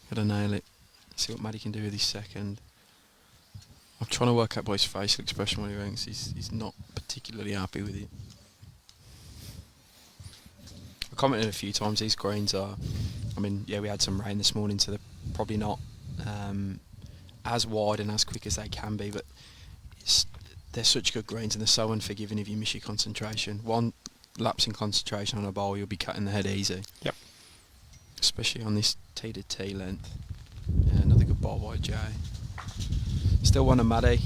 Got to nail it. See what Matty can do with his second. I'm trying to work out by his facial expression what he thinks. He's not particularly happy with it. I commented a few times, these greens are, I mean, yeah, we had some rain this morning, so they're probably not as wide and as quick as they can be, but they're such good greens and they're so unforgiving if you miss your concentration. One lapse in concentration on a bowl, you'll be cutting the head easy. Yep. Especially on this tee to tee length. Yeah, another good ball by Jay. Still one of Matty.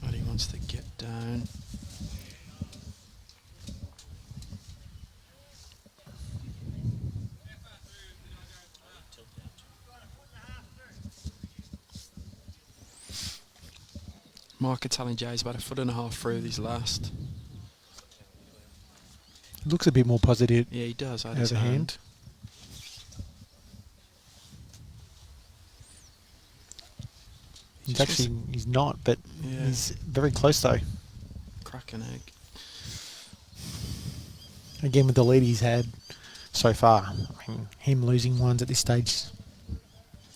Matty wants to get down. Mark Italian Jay's about 1.5 foot through these last. Looks a bit more positive Yeah, he does. as a hand. He's not, but Yeah. he's very close though. Crack an egg. Again, with the lead he's had so far, I mean, him losing ones at this stage,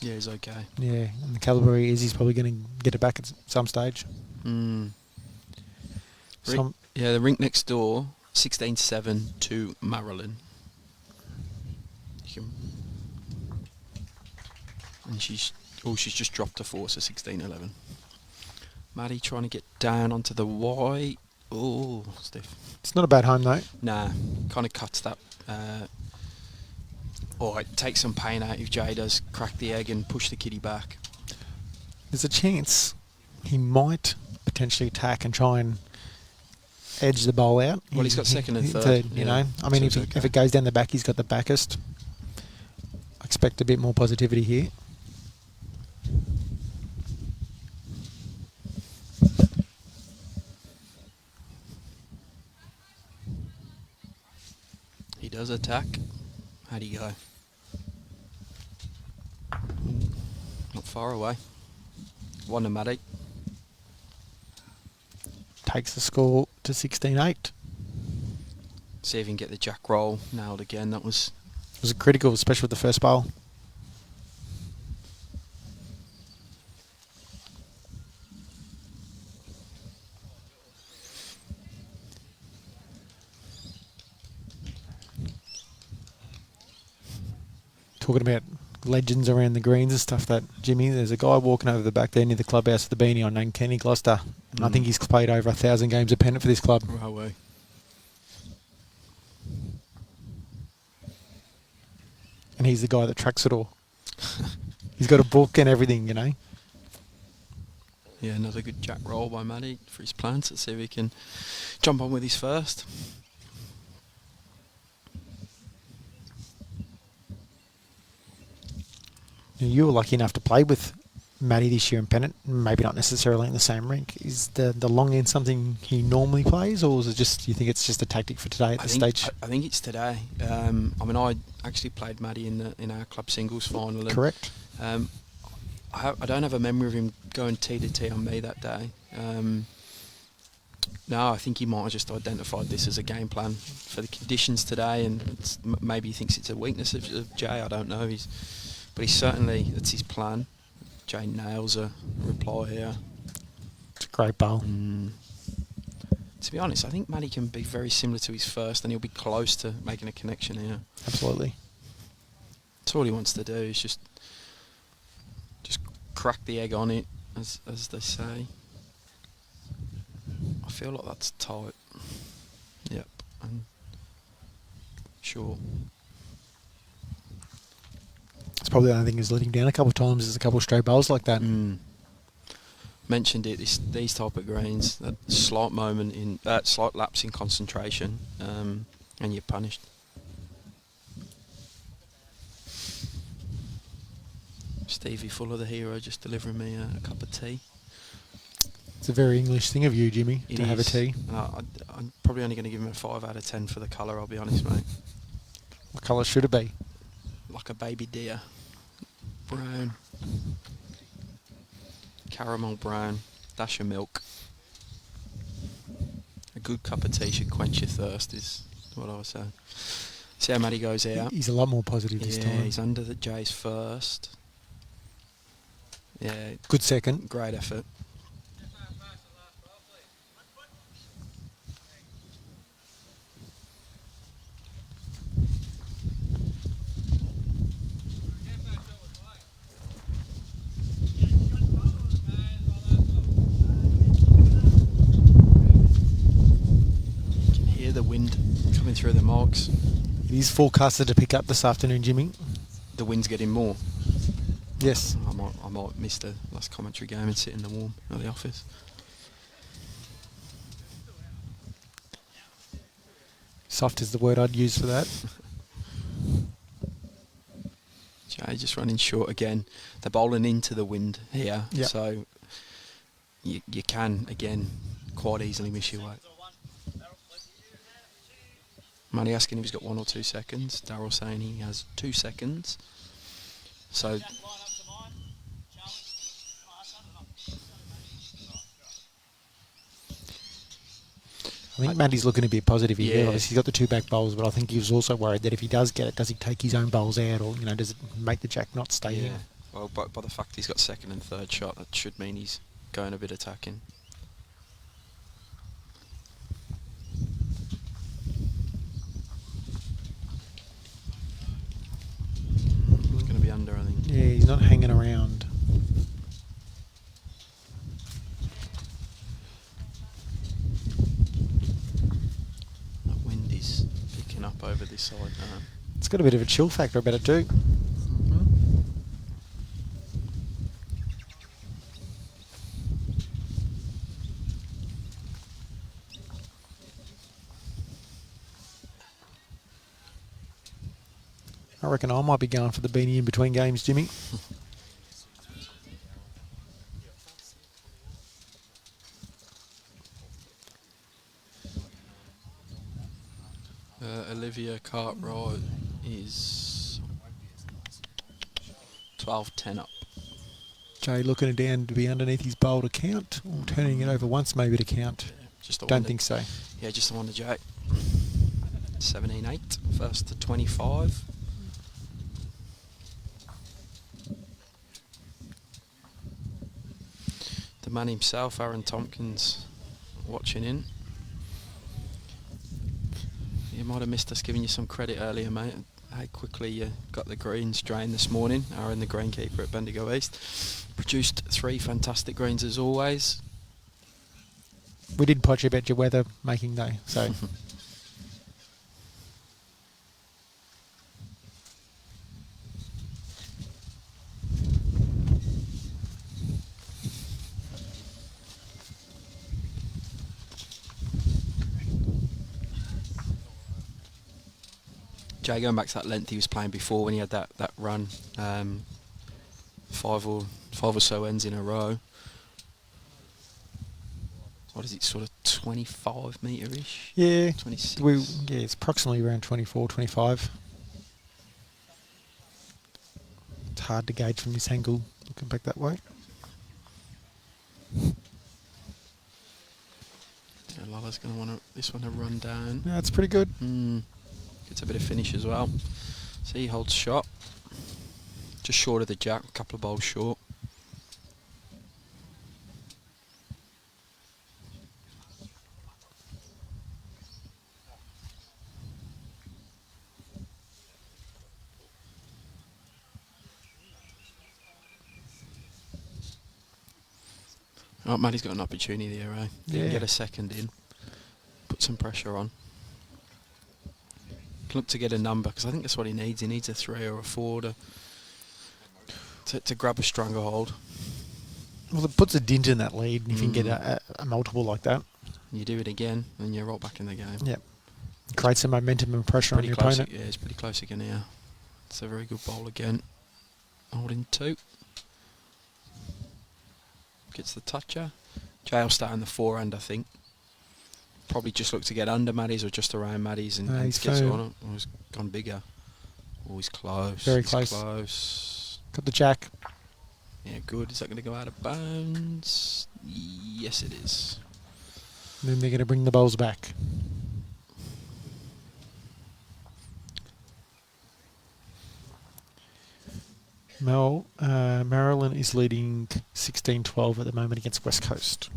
Yeah, he's okay. yeah, and the calibre he is, he's probably going to get it back at some stage. Mm. Some, Yeah, the rink next door, 16-7 to Marilyn. You can, and she's just dropped a 4, so 16-11. Maddie trying to get down onto the white. Oh, stiff. it's not a bad home though. Nah, kind of cuts that. Or it takes some pain out if Jay does crack the egg and push the kiddie back. There's a chance he might potentially attack and try and edge the bowl out. Well, he's got second and third, You yeah. know, I mean, So it's if it goes down the back, he's got the backest. I expect a bit more positivity here. He does attack. How do you go? Not far away. One to Matty. Takes the score to 16-8. See if he can get the jack roll nailed again. That was It was critical, especially with the first bowl. Talking about legends around the greens and stuff, that Jimmy, there's a guy walking over the back there near the clubhouse with the beanie on named Kenny Gloucester. And I think he's played over 1,000 games of pennant for this club. railway. And he's the guy that tracks it all. He's got a book and everything, you know. Yeah, another good jack roll by Matty for his plans. Let's see if he can jump on with his first. You were lucky enough to play with Matty this year in pennant, maybe not necessarily in the same rink. Is the long end something he normally plays, or is it just, you think it's just a tactic for today at this stage? I think it's today. I mean, I actually played Matty in our club singles final. And, Correct. I don't have a memory of him going tee to tee on me that day. No, I think he might have just identified this as a game plan for the conditions today, and maybe he thinks it's a weakness of Jay. I don't know. But he's certainly, that's his plan. Jay nails a reply here. It's a great bowl. To be honest, I think Matty can be very similar to his first, and he'll be close to making a connection here. Absolutely. That's all he wants to do, is just crack the egg on it, as they say. I feel like that's tight. Yep. Sure. It's probably the only thing he's let him down a couple of times, is a couple of stray bowls like that. Mentioned it. These type of greens, that slight moment in slight lapse in concentration. And you're punished. Stevie Fuller, the hero, just delivering me a cup of tea. It's a very English thing of you, Jimmy, It to have a is. tea. I'm probably only going to give him a 5 out of 10 for the colour, I'll be honest, mate. What colour should it be? Like a baby deer. Brown. Caramel brown. Dash of milk. A good cup of tea should quench your thirst, is what I was saying. See how Matty goes out. He's a lot more positive this Yeah, time. he's under the J's first. Yeah, Good second. great effort. You can hear the wind coming through the marks. It is forecasted to pick up this afternoon, Jimmy. The wind's getting more. Yes. I might miss the last commentary game and sit in the warm at the office. Soft is the word I'd use for that. Jay just running short again. They're bowling into the wind here, Yep. so you can, again, quite easily miss your weight. Manny asking if he's got 1 or 2 seconds. Darryl saying he has 2 seconds. So I think Matty's looking to be positive here. Yeah. Obviously, he's got the 2 back bowls, but I think he was also worried that if he does get it, does he take his own bowls out, or does it make the jack not stay in? well, by the fact he's got 2nd and 3rd shot, that should mean he's going a bit attacking. He's going to be under, I think. Yeah, he's not hanging around. That wind is picking up over this side now. It's got a bit of a chill factor about it too. I reckon I might be going for the beanie in between games, Jimmy. Olivia Cartwright is 12-10 up. Jay looking it down to be underneath his bowl to count, or turning it over once maybe to count. Just the Don't one think so. Yeah, just the one to Jack. 17-8, first to 25. The man himself, Aaron Tompkins, watching in. You might have missed us giving you some credit earlier, mate. How quickly you got the greens drained this morning. Aaron, the greenkeeper at Bendigo East, produced 3 fantastic greens as always. We did potch about your weather making though, so Jay, going back to that length he was playing before when he had that run, 5 or so ends in a row. What is it, sort of 25 metre-ish? yeah, 26? it's approximately around 24, 25. It's hard to gauge from this angle looking back that way. Lala's going to want this one to run down. No, it's pretty good. Gets a bit of finish as well. See, he holds shot. Just short of the jack, a couple of bowls short. Oh, Matty's got an opportunity there, eh? Didn't Yeah. get a second in. Put some pressure on. Look to get a number, because I think that's what he needs. He needs a 3 or a 4 to grab a stronger hold. Well, it puts a dint in that lead, and if you can get a multiple like that. You do it again, and you're right back in the game. Yep. Create some momentum and pressure on Pretty your close. opponent. Yeah, it's pretty close again here. It's a very good bowl again. Holding 2. Gets the toucher. Jay will start in the forehand, I think. Probably just look to get under Maddie's or just around Maddie's and He's gets firm. on it. Oh, he's gone bigger. Oh, he's close. Very He's close. close. Got the jack. Yeah, good. Is that going to go out of bounds? Yes, it is. And then they're going to bring the bowls back. Maryland is leading 16-12 at the moment against West Coast.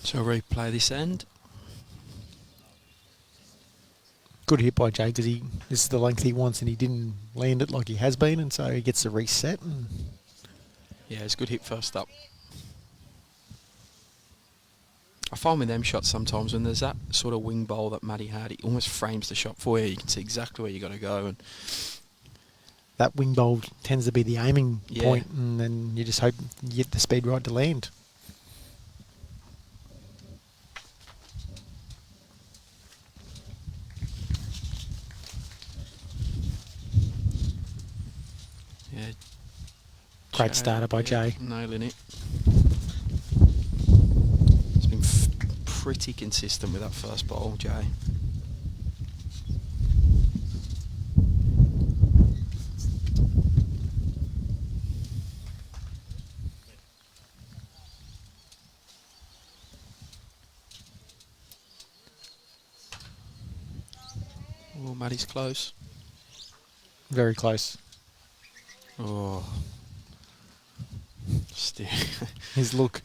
So replay this end. Good hit by Jay because this is the length he wants and he didn't land it like he has been, and so he gets the reset. And Yeah, it's a good hit first up. I find with them shots sometimes when there's that sort of wing bowl that Matty had, it almost frames the shot for you. You can see exactly where you got to go. And that wing bowl tends to be the aiming Yeah. point, and then you just hope you get the speed right to land. yeah, Great starter by Jay. Nailing it. It's been pretty consistent with that first bowl, Jay. Oh, Matty's close. Very close. Oh. Still. His look.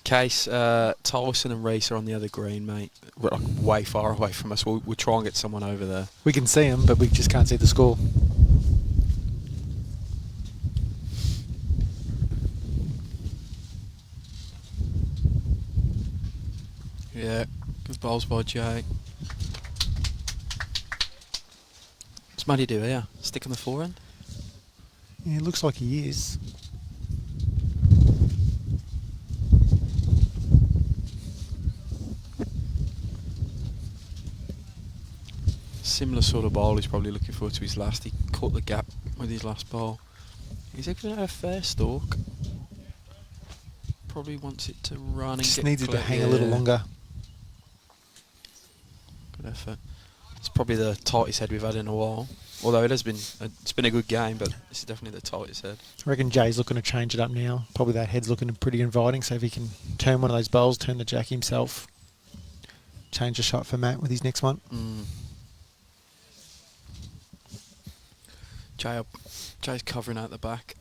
Case, Tolson and Reese are on the other green, mate. We're like way far away from us. We'll try and get someone over there. We can see him, but we just can't see the score. Yeah, good bowls by Jay. What's Matty do here? Stick on the forehand? Yeah, it looks like he is. Similar sort of bowl he's probably looking forward to his last. He caught the gap with his last bowl. He's going to have a fair stalk. Probably wants it to run and Just get needs it to clear. hang a little Yeah. longer. Good effort. It's probably the tightest head we've had in a while. Although it's been a good game, but this is definitely the tightest head. I reckon Jay's looking to change it up now. Probably that head's looking pretty inviting, so if he can turn one of those bowls, turn the jack himself, change the shot for Matt with his next one. Jay's covering out the back.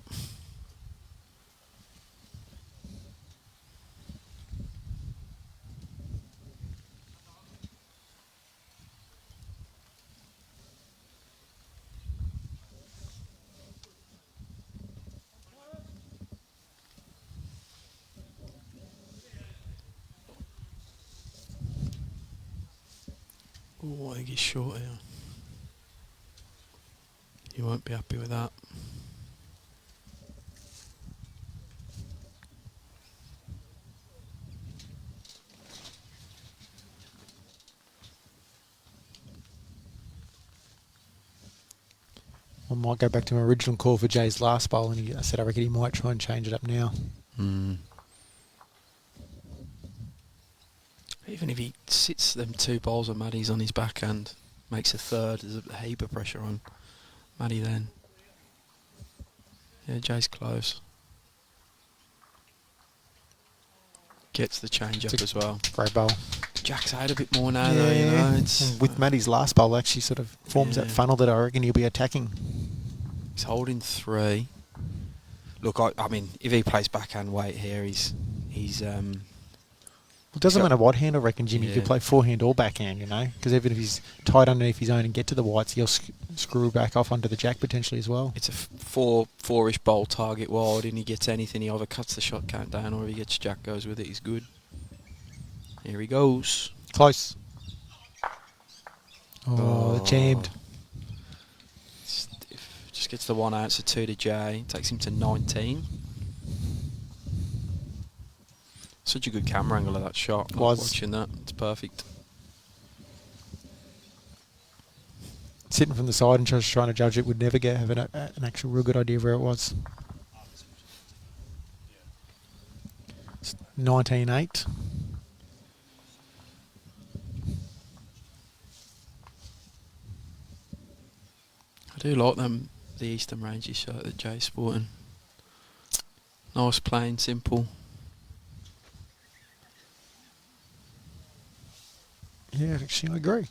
Oh, I think he's short here. You won't be happy with that. I might go back to my original call for Jay's last bowl, and I said I reckon he might try and change it up now. Even if he sits them 2 bowls of Maddie's on his backhand, makes a third, there's a heap of pressure on Maddie then. Yeah, Jay's close. Gets the change up as well. Great bowl. Jack's out a bit more now though, you know. And with Matty's last bowl, actually sort of forms that Yeah. funnel that I reckon he'll be attacking. He's holding 3. Look, I mean, if he plays backhand weight here, he's It doesn't Sure. matter what hand, I reckon, Jimmy. You Yeah. could play forehand or backhand, you know, because even if he's tight underneath his own and get to the whites, he'll screw back off onto the jack potentially as well. It's a four-ish bowl target wide, and he gets anything. He either cuts the shot count down, or if he gets jack goes with it, he's good. Here he goes. Close. Oh, jammed. Stiff. Just gets the 1 ounce of 2 to Jay. Takes him to 19. Such a good camera angle of that shot. Was. Watching that, it's perfect. Sitting from the side and just trying to judge it would never have an actual real good idea of where it was. 19.8. I do like them, the Eastern Ranges shirt that Jay's sporting. Nice, plain, simple. Yeah, actually, I agree.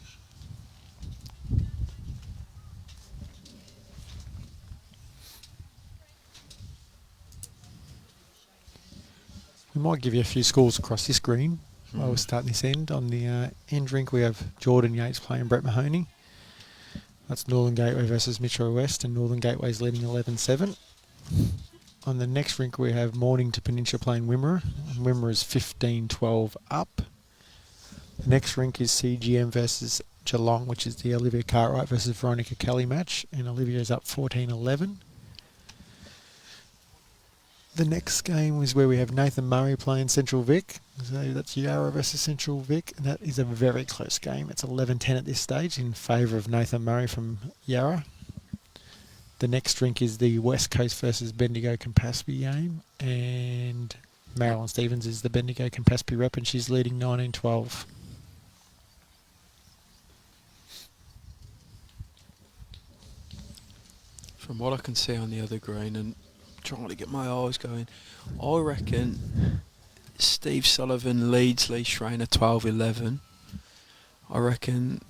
We might give you a few scores across this green while we're starting this end. On the end rink, we have Jordan Yates playing Brett Mahoney. That's Northern Gateway versus Metro West, and Northern Gateway's leading 11-7. On the next rink, we have Mornington Peninsula playing Wimmera. And Wimmera is 15-12 up. The next rink is CGM versus Geelong, which is the Olivia Cartwright versus Veronica Kelly match, and Olivia's up 14-11. The next game is where we have Nathan Murray playing Central Vic. So that's Yarra versus Central Vic, and that is a very close game. It's 11-10 at this stage in favour of Nathan Murray from Yarra. The next drink is the West Coast versus Bendigo Campaspe game, and Marilyn Stevens is the Bendigo Campaspe rep, and she's leading 19-12. From what I can see on the other green and trying to get my eyes going, I reckon Steve Sullivan leads Lee Schreiner 12-11. I reckon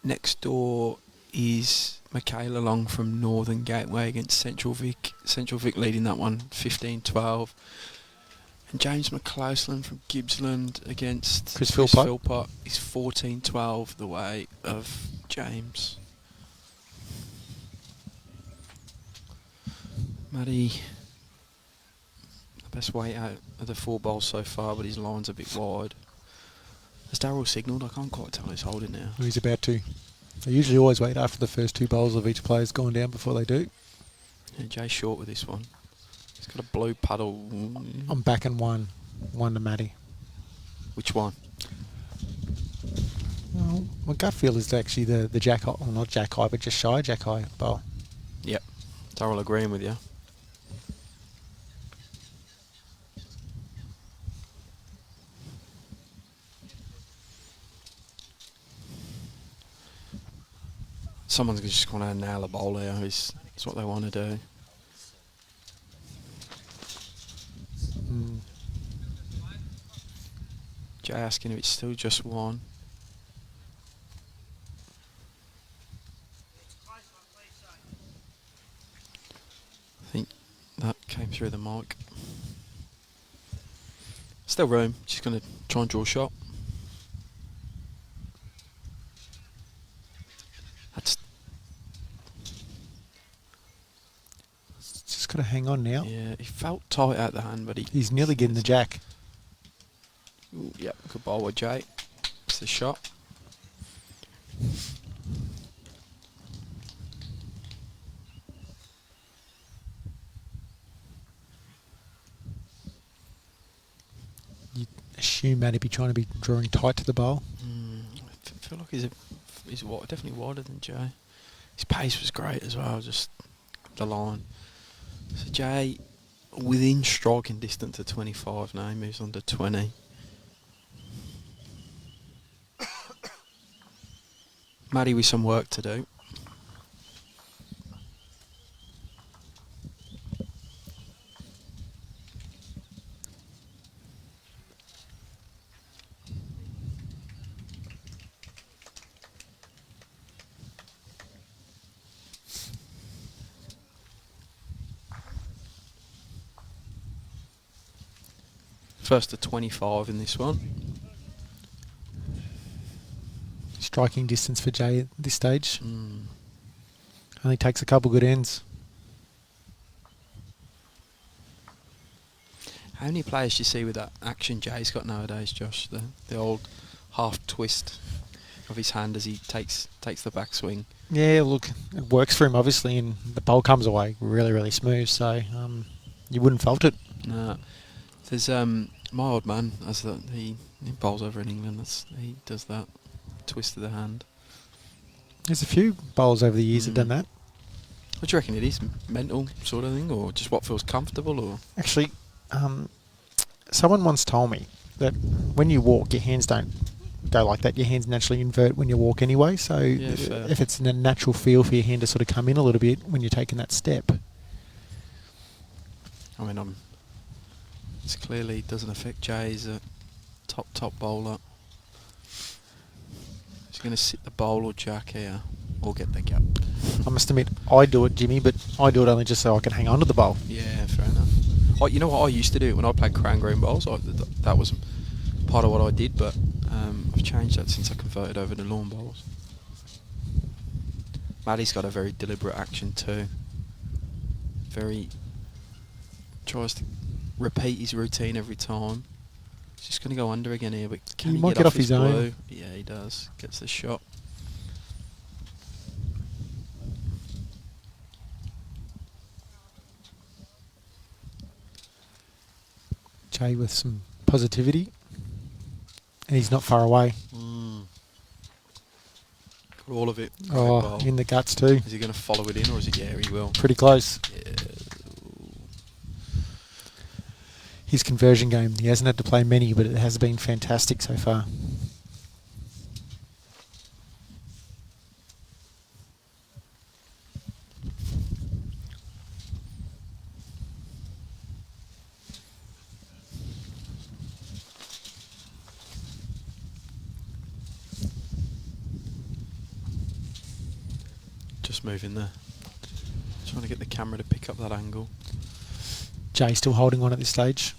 next door is Michaela Long from Northern Gateway against Central Vic. Central Vic leading that one 15-12. And James Mclaughlin from Gippsland against Chris Philpot is 14-12 the way of James. Matty, the best weight out of the 4 bowls so far, but his line's a bit wide. Has Darryl signalled? I can't quite tell he's holding now. He's about to. They usually always wait after the first 2 bowls of each player's gone down before they do. Yeah, Jay's short with this one. He's got a blue paddle. I'm backing one to Matty. Which one? Well, my gut feel is actually the Jack High, well not Jack High, but just shy Jack High bowl. Yep. Darryl agreeing with you. Someone's just going to nail a bowl here. It's what they want to do. Jay asking if it's still just one. I think that came through the mic. Still room. She's going to try and draw a shot. That's Just got to hang on now. yeah. He felt tight out the hand, but He's nearly getting the jack. Ooh, yep, good ball with Jay. It's the shot. You assume Matty'd be trying to be drawing tight to the bowl. I feel like he's definitely wider than Jay. His pace was great as well, just the line. So Jay, within striking distance of 25 now, he moves on to 20. Matty with some work to do. First to 25 in this one. Striking distance for Jay at this stage. Only takes a couple good ends. How many players do you see with that action Jay's got nowadays, Josh? The old half twist of his hand as he takes the backswing. Yeah, look, it works for him obviously, and the bowl comes away really, really smooth. So you wouldn't fault it. No, there's my old man as that he bowls over in England. He does that twist of the hand. There's a few bowls over the years that have done that. What do you reckon it is? Mental sort of thing, or just what feels comfortable, or? Actually, someone once told me that when you walk, your hands don't go like that. Your hands naturally invert when you walk anyway. So Yeah, fair. if it's a natural feel for your hand to sort of come in a little bit when you're taking that step. I mean, this clearly doesn't affect Jay. He's a top bowler. He's going to sit the bowl or jack here, or get the gap. I must admit, I do it, Jimmy, but I do it only just so I can hang on to the bowl. Yeah, fair enough. You know what I used to do when I played crown green bowls? That was part of what I did, but I've changed that since I converted over to lawn bowls. Maddie's got a very deliberate action too. Tries to repeat his routine every time. He's just going to go under again here, but can he might get off his blue? own. Yeah, he does. Gets the shot. Jay with some positivity, and he's not far away. Got all of it. Great Oh, bowl. in the guts too. Is he going to follow it in, or is he? Yeah, he will. Pretty close. Yeah. His conversion game, he hasn't had to play many, but it has been fantastic so far. Just moving there. Trying to get the camera to pick up that angle. Jay still holding on at this stage.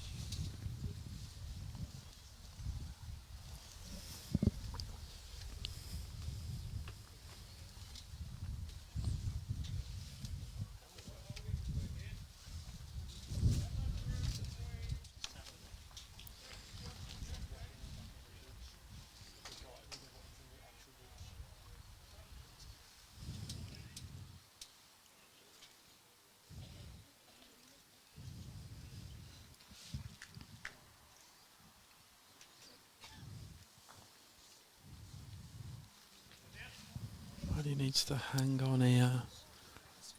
But he needs to hang on here.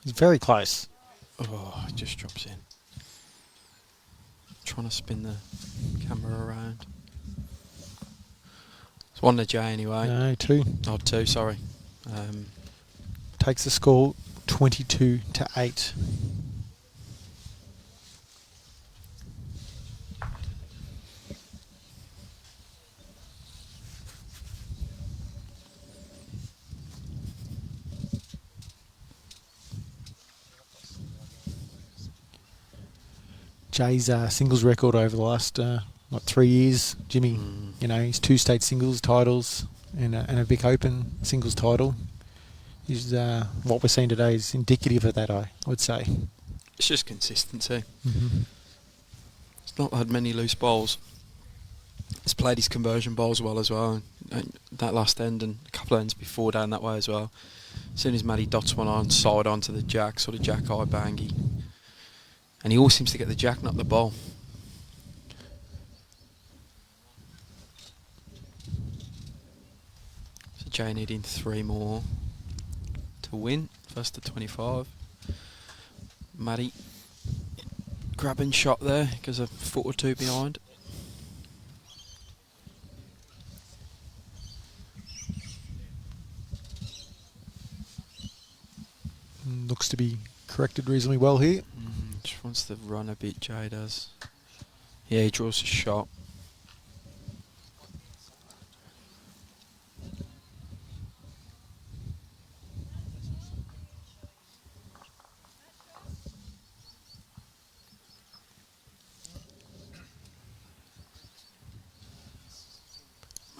He's very close. Oh, it just drops in. Trying to spin the camera around. It's one to Jay anyway. No, 2. Oh, 2, sorry. Takes the score 22-8. Jay's singles record over the last 3 years, Jimmy. You know, he's 2 state singles titles and a Vic Open singles title. He's what we're seeing today is indicative of that, I would say. It's just consistency. Mm-hmm. He's not had many loose bowls. He's played his conversion bowls well as well. And that last end and a couple of ends before down that way as well. As soon as Matty dots one on, side onto the jack, sort of jack eye bangy. And he always seems to get the jack, not the bowl. So Jay needing 3 more to win. First to 25. Matty grabbing shot there because a foot or 2 behind. Looks to be corrected reasonably well here. Just wants to run a bit, Jay does. Yeah, he draws a shot.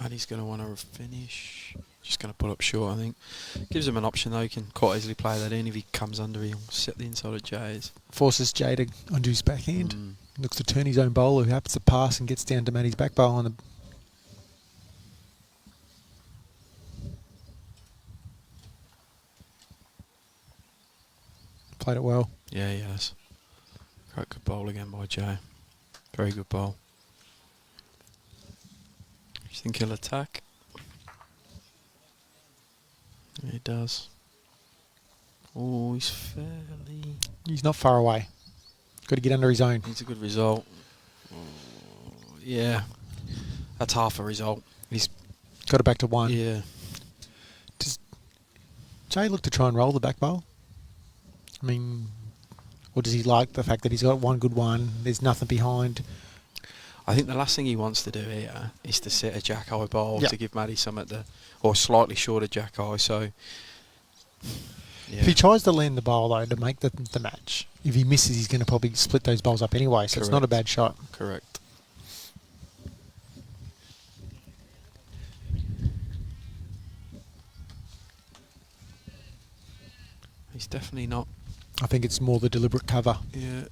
Matty's going to want to finish. Just going to pull up short, I think. Gives him an option though. He can quite easily play that in. If he comes under, he'll set the inside of Jay's. Forces Jay to onto his backhand. Mm. Looks to turn his own bowler, who happens to pass and gets down to Matty's back bowl on the. Played it well. Yeah, he has. Great good bowl again by Jay. Very good bowl. You think he'll attack? Yeah, he does. Oh, he's fairly... He's not far away. Got to get under his own. Needs a good result. Oh, yeah. That's half a result. He's got it back to 1. Yeah. Does Jay look to try and roll the back bowl? I mean, or does he like the fact that he's got one good one, there's nothing behind? I think the last thing he wants to do here is to set a jack eye bowl Yep. to give Matty some at the... Or slightly shorter jack eye, so... Yeah. If he tries to land the bowl, though, to make the match, if he misses, he's going to probably split those bowls up anyway, so it's not a Correct. bad shot. Correct. He's definitely not... I think it's more the deliberate cover. Yeah.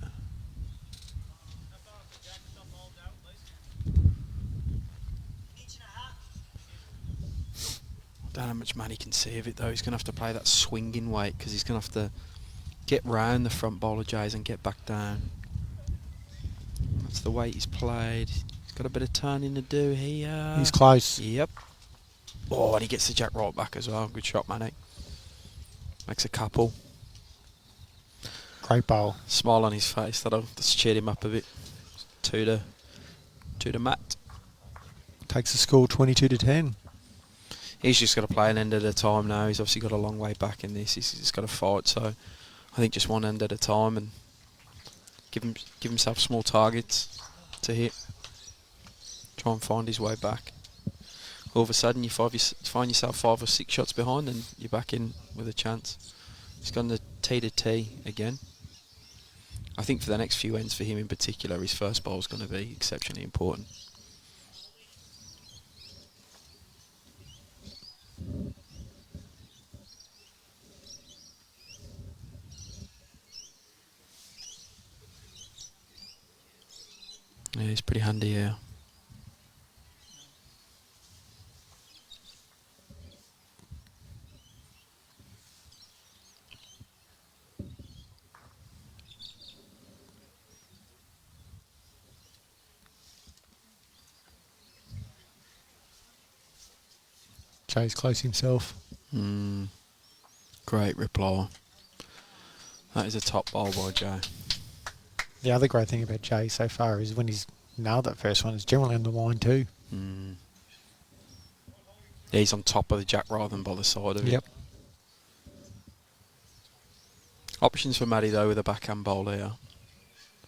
I don't know how much Matty can see of it though. He's going to have to play that swinging weight because he's going to have to get round the front bowler Jays and get back down. That's the weight he's played. He's got a bit of turning to do here. He's close. Yep. Oh, and he gets the jack right back as well. Good shot, Matty. Makes a couple. Great bowl. Smile on his face. That's cheered him up a bit. 2 to Matt. Takes the score 22-10. He's just got to play an end at a time now. He's obviously got a long way back in this. He's just got to fight. So I think just one end at a time and give himself small targets to hit. Try and find his way back. All of a sudden you find yourself 5 or 6 shots behind and you're back in with a chance. He's gone the T to T again. I think for the next few ends for him in particular, his first bowl's going to be exceptionally important. Yeah, he's pretty handy here. Jay's close himself. Great reply. That is a top bowl by Jay. The other great thing about Jay so far is when he's nailed that first one, it's generally on the line too. Yeah, he's on top of the jack rather than by the side of it. Yep. Options for Matty though with a backhand bowl here.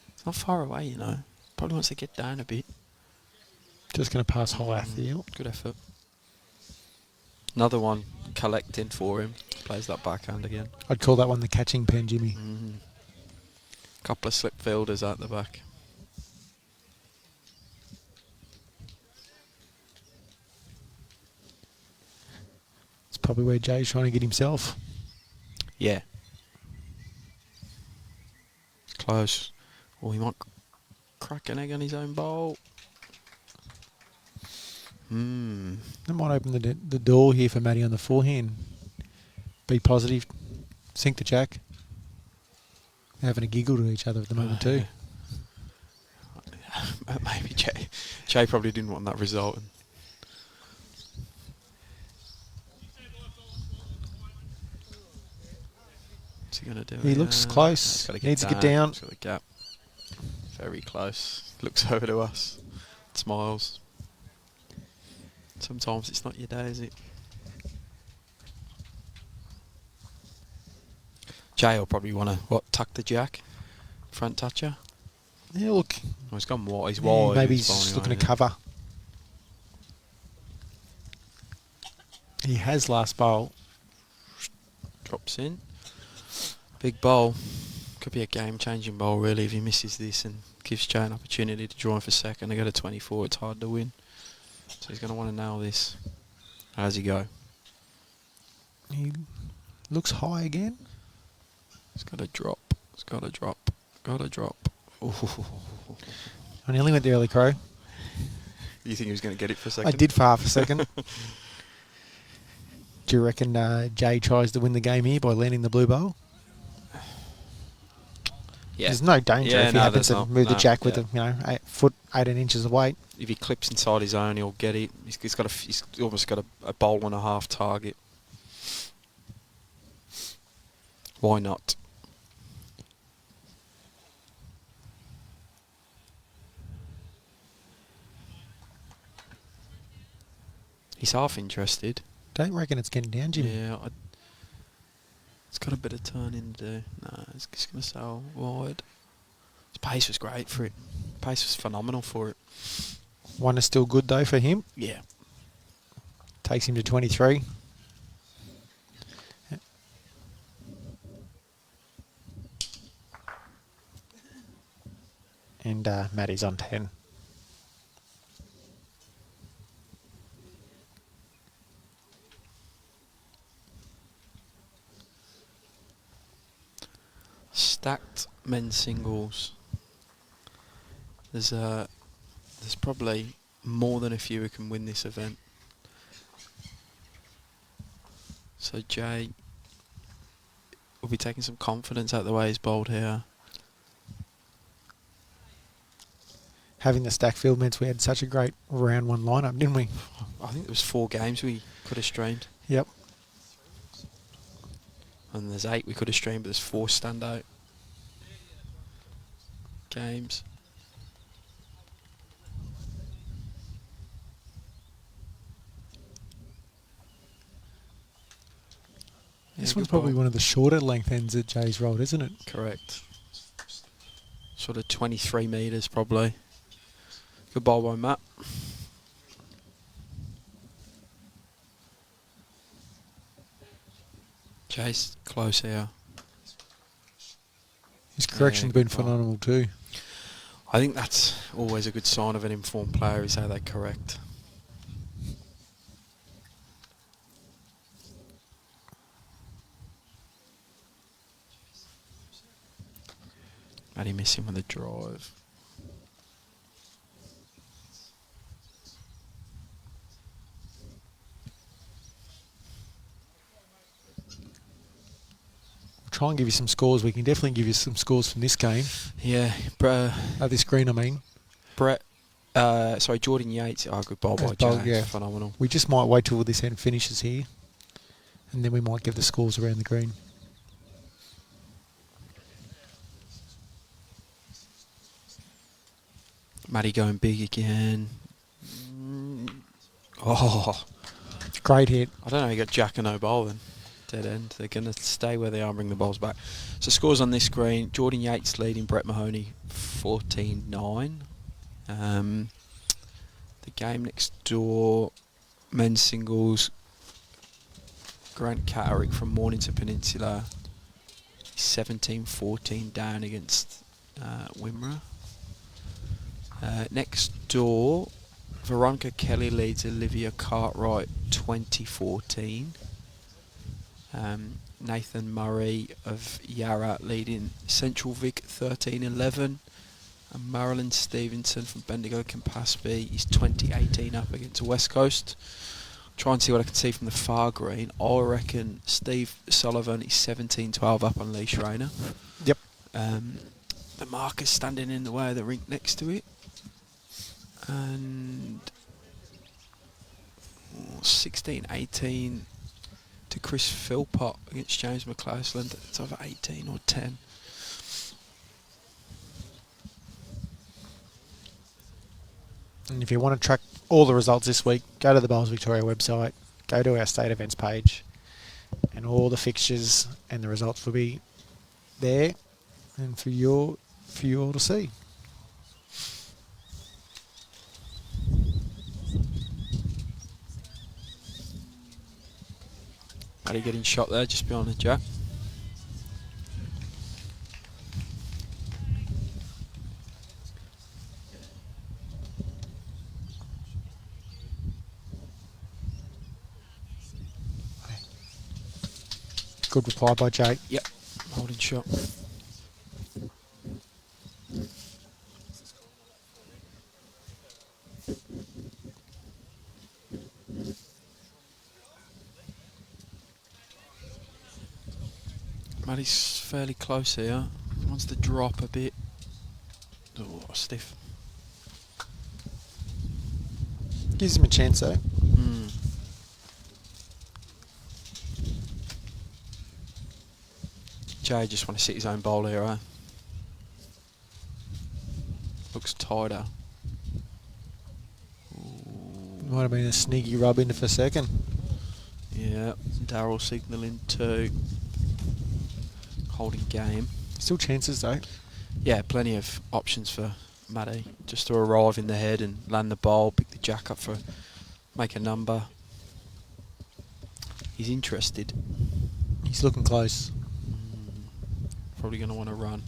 It's not far away, you know. Probably wants to get down a bit. Just going to pass high at the hill. Good effort. Another one collecting for him. Plays that backhand again. I'd call that one the catching pen, Jimmy. Couple of slip fielders out the back. It's probably where Jay's trying to get himself. Yeah. Close. Oh, he might crack an egg on his own bowl. That might open the door here for Matty on the forehand. Be positive. Sink the jack. They're having a giggle to each other at the moment too. Maybe Jay probably didn't want that result. What's he going to do? He looks close. Needs to get down. He's got the gap. Very close. Looks over to us. Smiles. Sometimes it's not your day, is it? Jay will probably want to, tuck the jack? Front toucher? Yeah, look. Oh, he's gone wide. He's wide. Maybe he's just looking to cover. He has last bowl. Drops in. Big bowl. Could be a game-changing bowl, really, if he misses this and gives Jay an opportunity to draw him for second. They go to 24. It's hard to win. So he's going to want to nail this. How does he go? He looks high again. It's got to drop. It's got to drop. Got to drop. Ooh. I nearly went the early crow. You think he was going to get it for a I second? did for half a second. Do you reckon Jay tries to win the game here by landing the blue bowl? Yeah. There's no danger if he happens to move the jack with 8 foot 18 inches of weight. If he clips inside his own, he'll get it. He's almost got a bowl and a half target. Why not? He's half interested. Don't reckon it's getting down, Jimmy. Yeah, it's got a bit of turning to do. No, it's just going to sail wide. His pace was great for it. Pace was phenomenal for it. One is still good though for him. Yeah. Takes him to 23. And Matty's on 10. Stacked men's singles. There's probably more than a few who can win this event. So Jay will be taking some confidence out the way he's bowled here. Having the stack field meant we had such a great round one lineup, didn't we? I think there was 4 games we could have streamed. Yep. And there's 8 we could have streamed, but there's 4 standout games. This Yeah, one's good probably ball. one of the shorter length ends that Jay's rolled, isn't it? Correct. Sort of 23 metres probably. Good ball by Matt. Jay's close here. His correction's good been ball. phenomenal too. I think that's always a good sign of an informed player is how they correct. And he missing with a drive. Try and give you some scores. We can definitely give you some scores from this game. Yeah, This green, I mean. Jordan Yates. Oh, good ball by That's bowled, Jay. yeah. Phenomenal. We just might wait till this end finishes here. And then we might give the scores around the green. Matty going big again. Oh, Great hit. I don't know. He got jack and no bowl then. Dead end. They're going to stay where they are and bring the bowls back. So scores on this screen. Jordan Yates leading Brett Mahoney 14-9. The game next door, men's singles. Grant Catterick from Mornington Peninsula 17-14 down against Wimmera. Next door, Veronica Kelly leads Olivia Cartwright 20-14. Nathan Murray of Yarra leading Central Vic 13-11. And Marilyn Stevenson from Bendigo Campaspe is 20-18 up against West Coast. Try and see what I can see from the far green. I reckon Steve Sullivan is 17-12 up on Lee Schreiner. Yep. The marker's standing in the way of the rink next to it. And 16-18 to Chris Philpot against James Mclaughlin. It's either 18 or 10. And if you want to track all the results this week, go to the Bowls Victoria website, go to our state events page, and all the fixtures and the results will be there and for you all to see. Matty getting shot there just behind the jack. Good reply by Jake. Yep. Holding shot. Maddie's fairly close here. Wants to drop a bit. Oh, stiff. Gives him a chance though. Mm. Jay just want to sit his own bowl here, eh? Looks tighter. Might have been a sneaky rub into for second. Yeah, Darryl signalling 2. Holding game. Still chances though. Yeah, plenty of options for Matty. Just to arrive in the head and land the ball, pick the jack up for, make a number. He's interested. He's looking close. Probably going to want to run.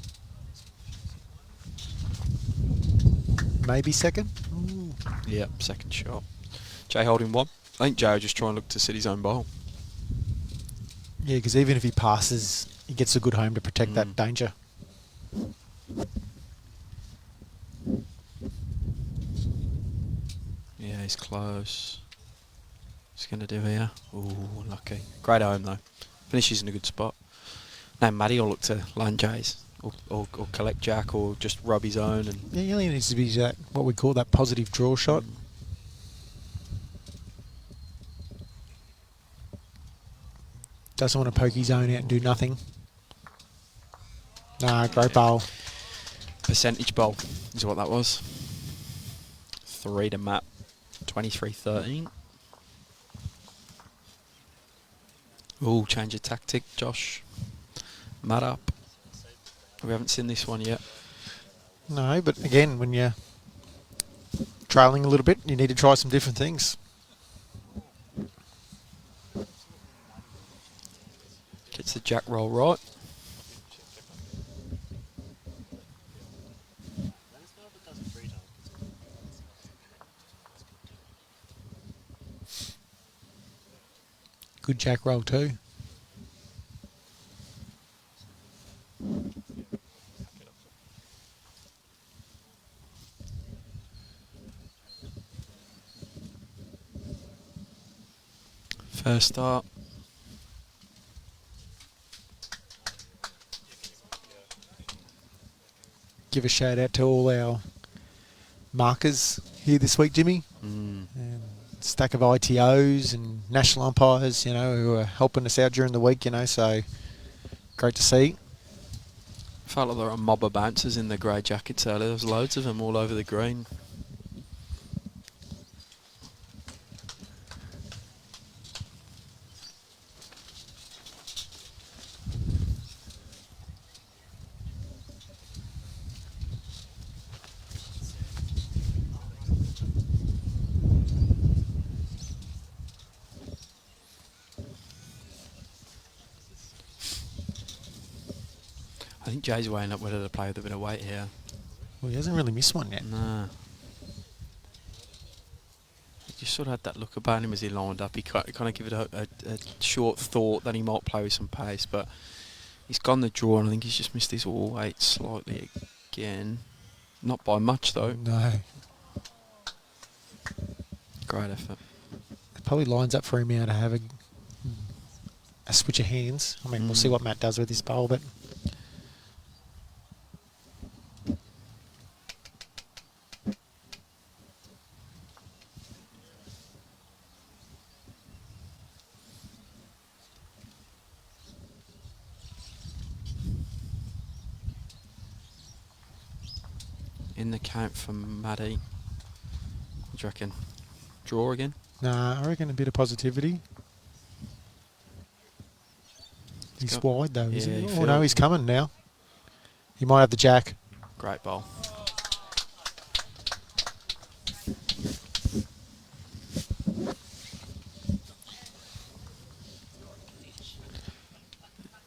Maybe second. Yep, second shot. Jay holding 1. I think Jay will just try and look to sit his own ball. Yeah, because even if he passes, he gets a good home to protect that danger. Yeah, he's close. What's he going to do here? Ooh, lucky. Great home though. Finishes in a good spot. Now Matty will look to land Jay's or collect jack or just rub his own. And Yeah, he only needs to be that, what we call that positive draw shot. Doesn't want to poke his own out and do nothing. Nah, great bowl. percentage bowl is what that was. 3 to Matt. 23-13. Ooh, change of tactic, Josh. Matt up. We haven't seen this one yet. No, but again, when you're trailing a little bit, you need to try some different things. Gets the jack roll right. Good jack roll too. First start. Give a shout out to all our markers here this week, Jimmy. And stack of ITOs and national umpires, you know, who are helping us out during the week, you know, so great to see. Felt like there were a mob of bouncers in the grey jackets earlier. There was loads of them all over the green. I think Jay's weighing up whether to play with a bit of weight here. Well, he hasn't really missed one yet. Nah. He just sort of had that look about him as he lined up. He kind of give it a short thought that he might play with some pace, but he's gone the draw, and I think he's just missed his all eight slightly again. Not by much though. No. Great effort. It probably lines up for him now to have a switch of hands. I mean, we'll see what Matt does with this bowl, but In the count for Maddie. What do you reckon? Draw again? nah, I reckon a bit of positivity. He's wide though, isn't Yeah, he? he Oh no, feel- he's coming now. He might have the jack. Great bowl.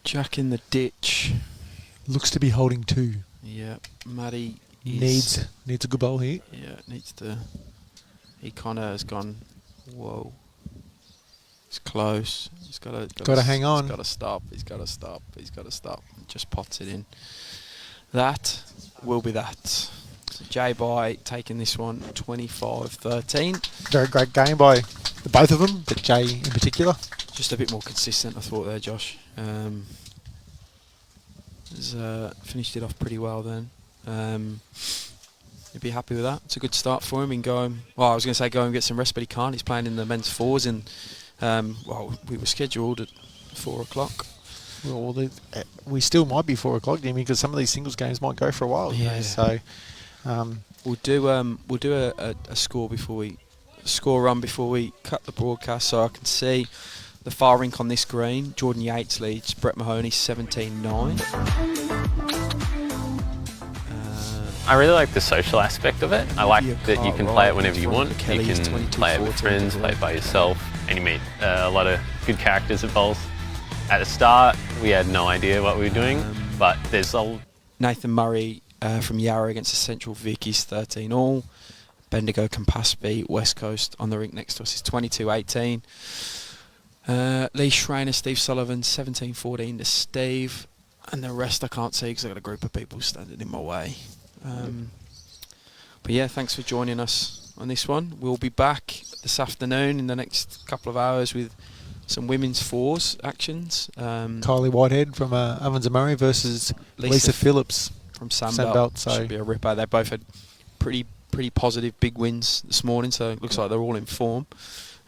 Jack in the ditch. Looks to be holding 2. Yeah, Maddie is Needs a good bowl here. Yeah, needs to. He kind of has gone. Whoa. It's close. Gotta hang on. He's got to stop. He's got to stop. He's got to stop. Just pots it in. That will be that. So Jay Bye taking this one 25-13. Very great game by the both of them, but Jay in particular. Just a bit more consistent, I thought there, Josh. Finished it off pretty well then. You'd be happy with that. It's a good start for him in going. Well, I was going to say go and get some rest, but he can't. He's playing in the men's fours, and we were scheduled at 4 o'clock. Well, we still might be 4 o'clock, Jimmy, because some of these singles games might go for a while. Yeah. You know, so we'll do a score run before we cut the broadcast, so I can see the far rink on this green. Jordan Yates leads Brett Mahoney 17-9. I really like the social aspect of it. I like that you can play it whenever you want. You can play it with friends, play it by yourself, and you meet a lot of good characters at bowls. At the start, we had no idea what we were doing, but there's Nathan Murray from Yarra against the Central Vic is 13 all. Bendigo Campaspe, West Coast on the rink next to us is 22-18. Lee Schreiner, Steve Sullivan, 17-14 to Steve. And the rest I can't see because I've got a group of people standing in my way. But yeah, thanks for joining us on this one. We'll be back this afternoon in the next couple of hours with some women's fours actions. Kylie Whitehead from Ovens and Murray versus Lisa Phillips from Sandbelt. So should be a ripper. They both had pretty positive big wins this morning, so it looks like they're all in form.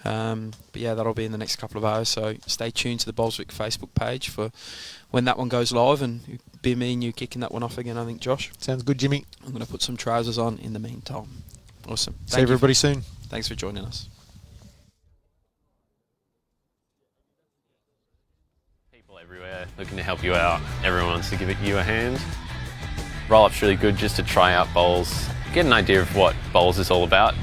But yeah, that'll be in the next couple of hours, so stay tuned to the Bolswick Facebook page for when that one goes live, and it'll be me and you kicking that one off again, I think, Josh. Sounds good, Jimmy. I'm going to put some trousers on in the meantime. Awesome. See everybody soon. Thanks for joining us. people everywhere looking to help you out. Everyone wants to give you a hand. Roll-up's really good just to try out bowls, get an idea of what bowls is all about.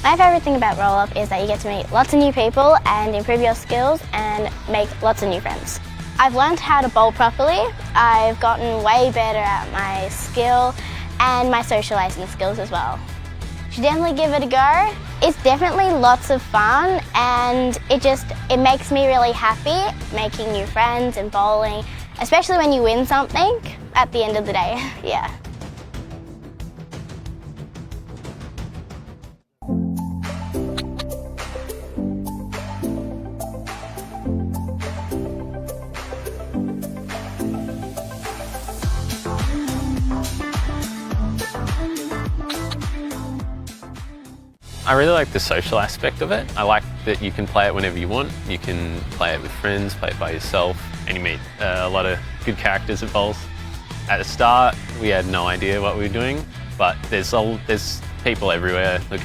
My favourite thing about roll-up is that you get to meet lots of new people and improve your skills and make lots of new friends. I've learned how to bowl properly, I've gotten way better at my skill and my socialising skills as well. You should definitely give it a go. It's definitely lots of fun and it makes me really happy making new friends and bowling, especially when you win something at the end of the day, yeah. I really like the social aspect of it. I like that you can play it whenever you want. You can play it with friends, play it by yourself, and you meet a lot of good characters at bowls. At the start, we had no idea what we were doing, but there's people everywhere looking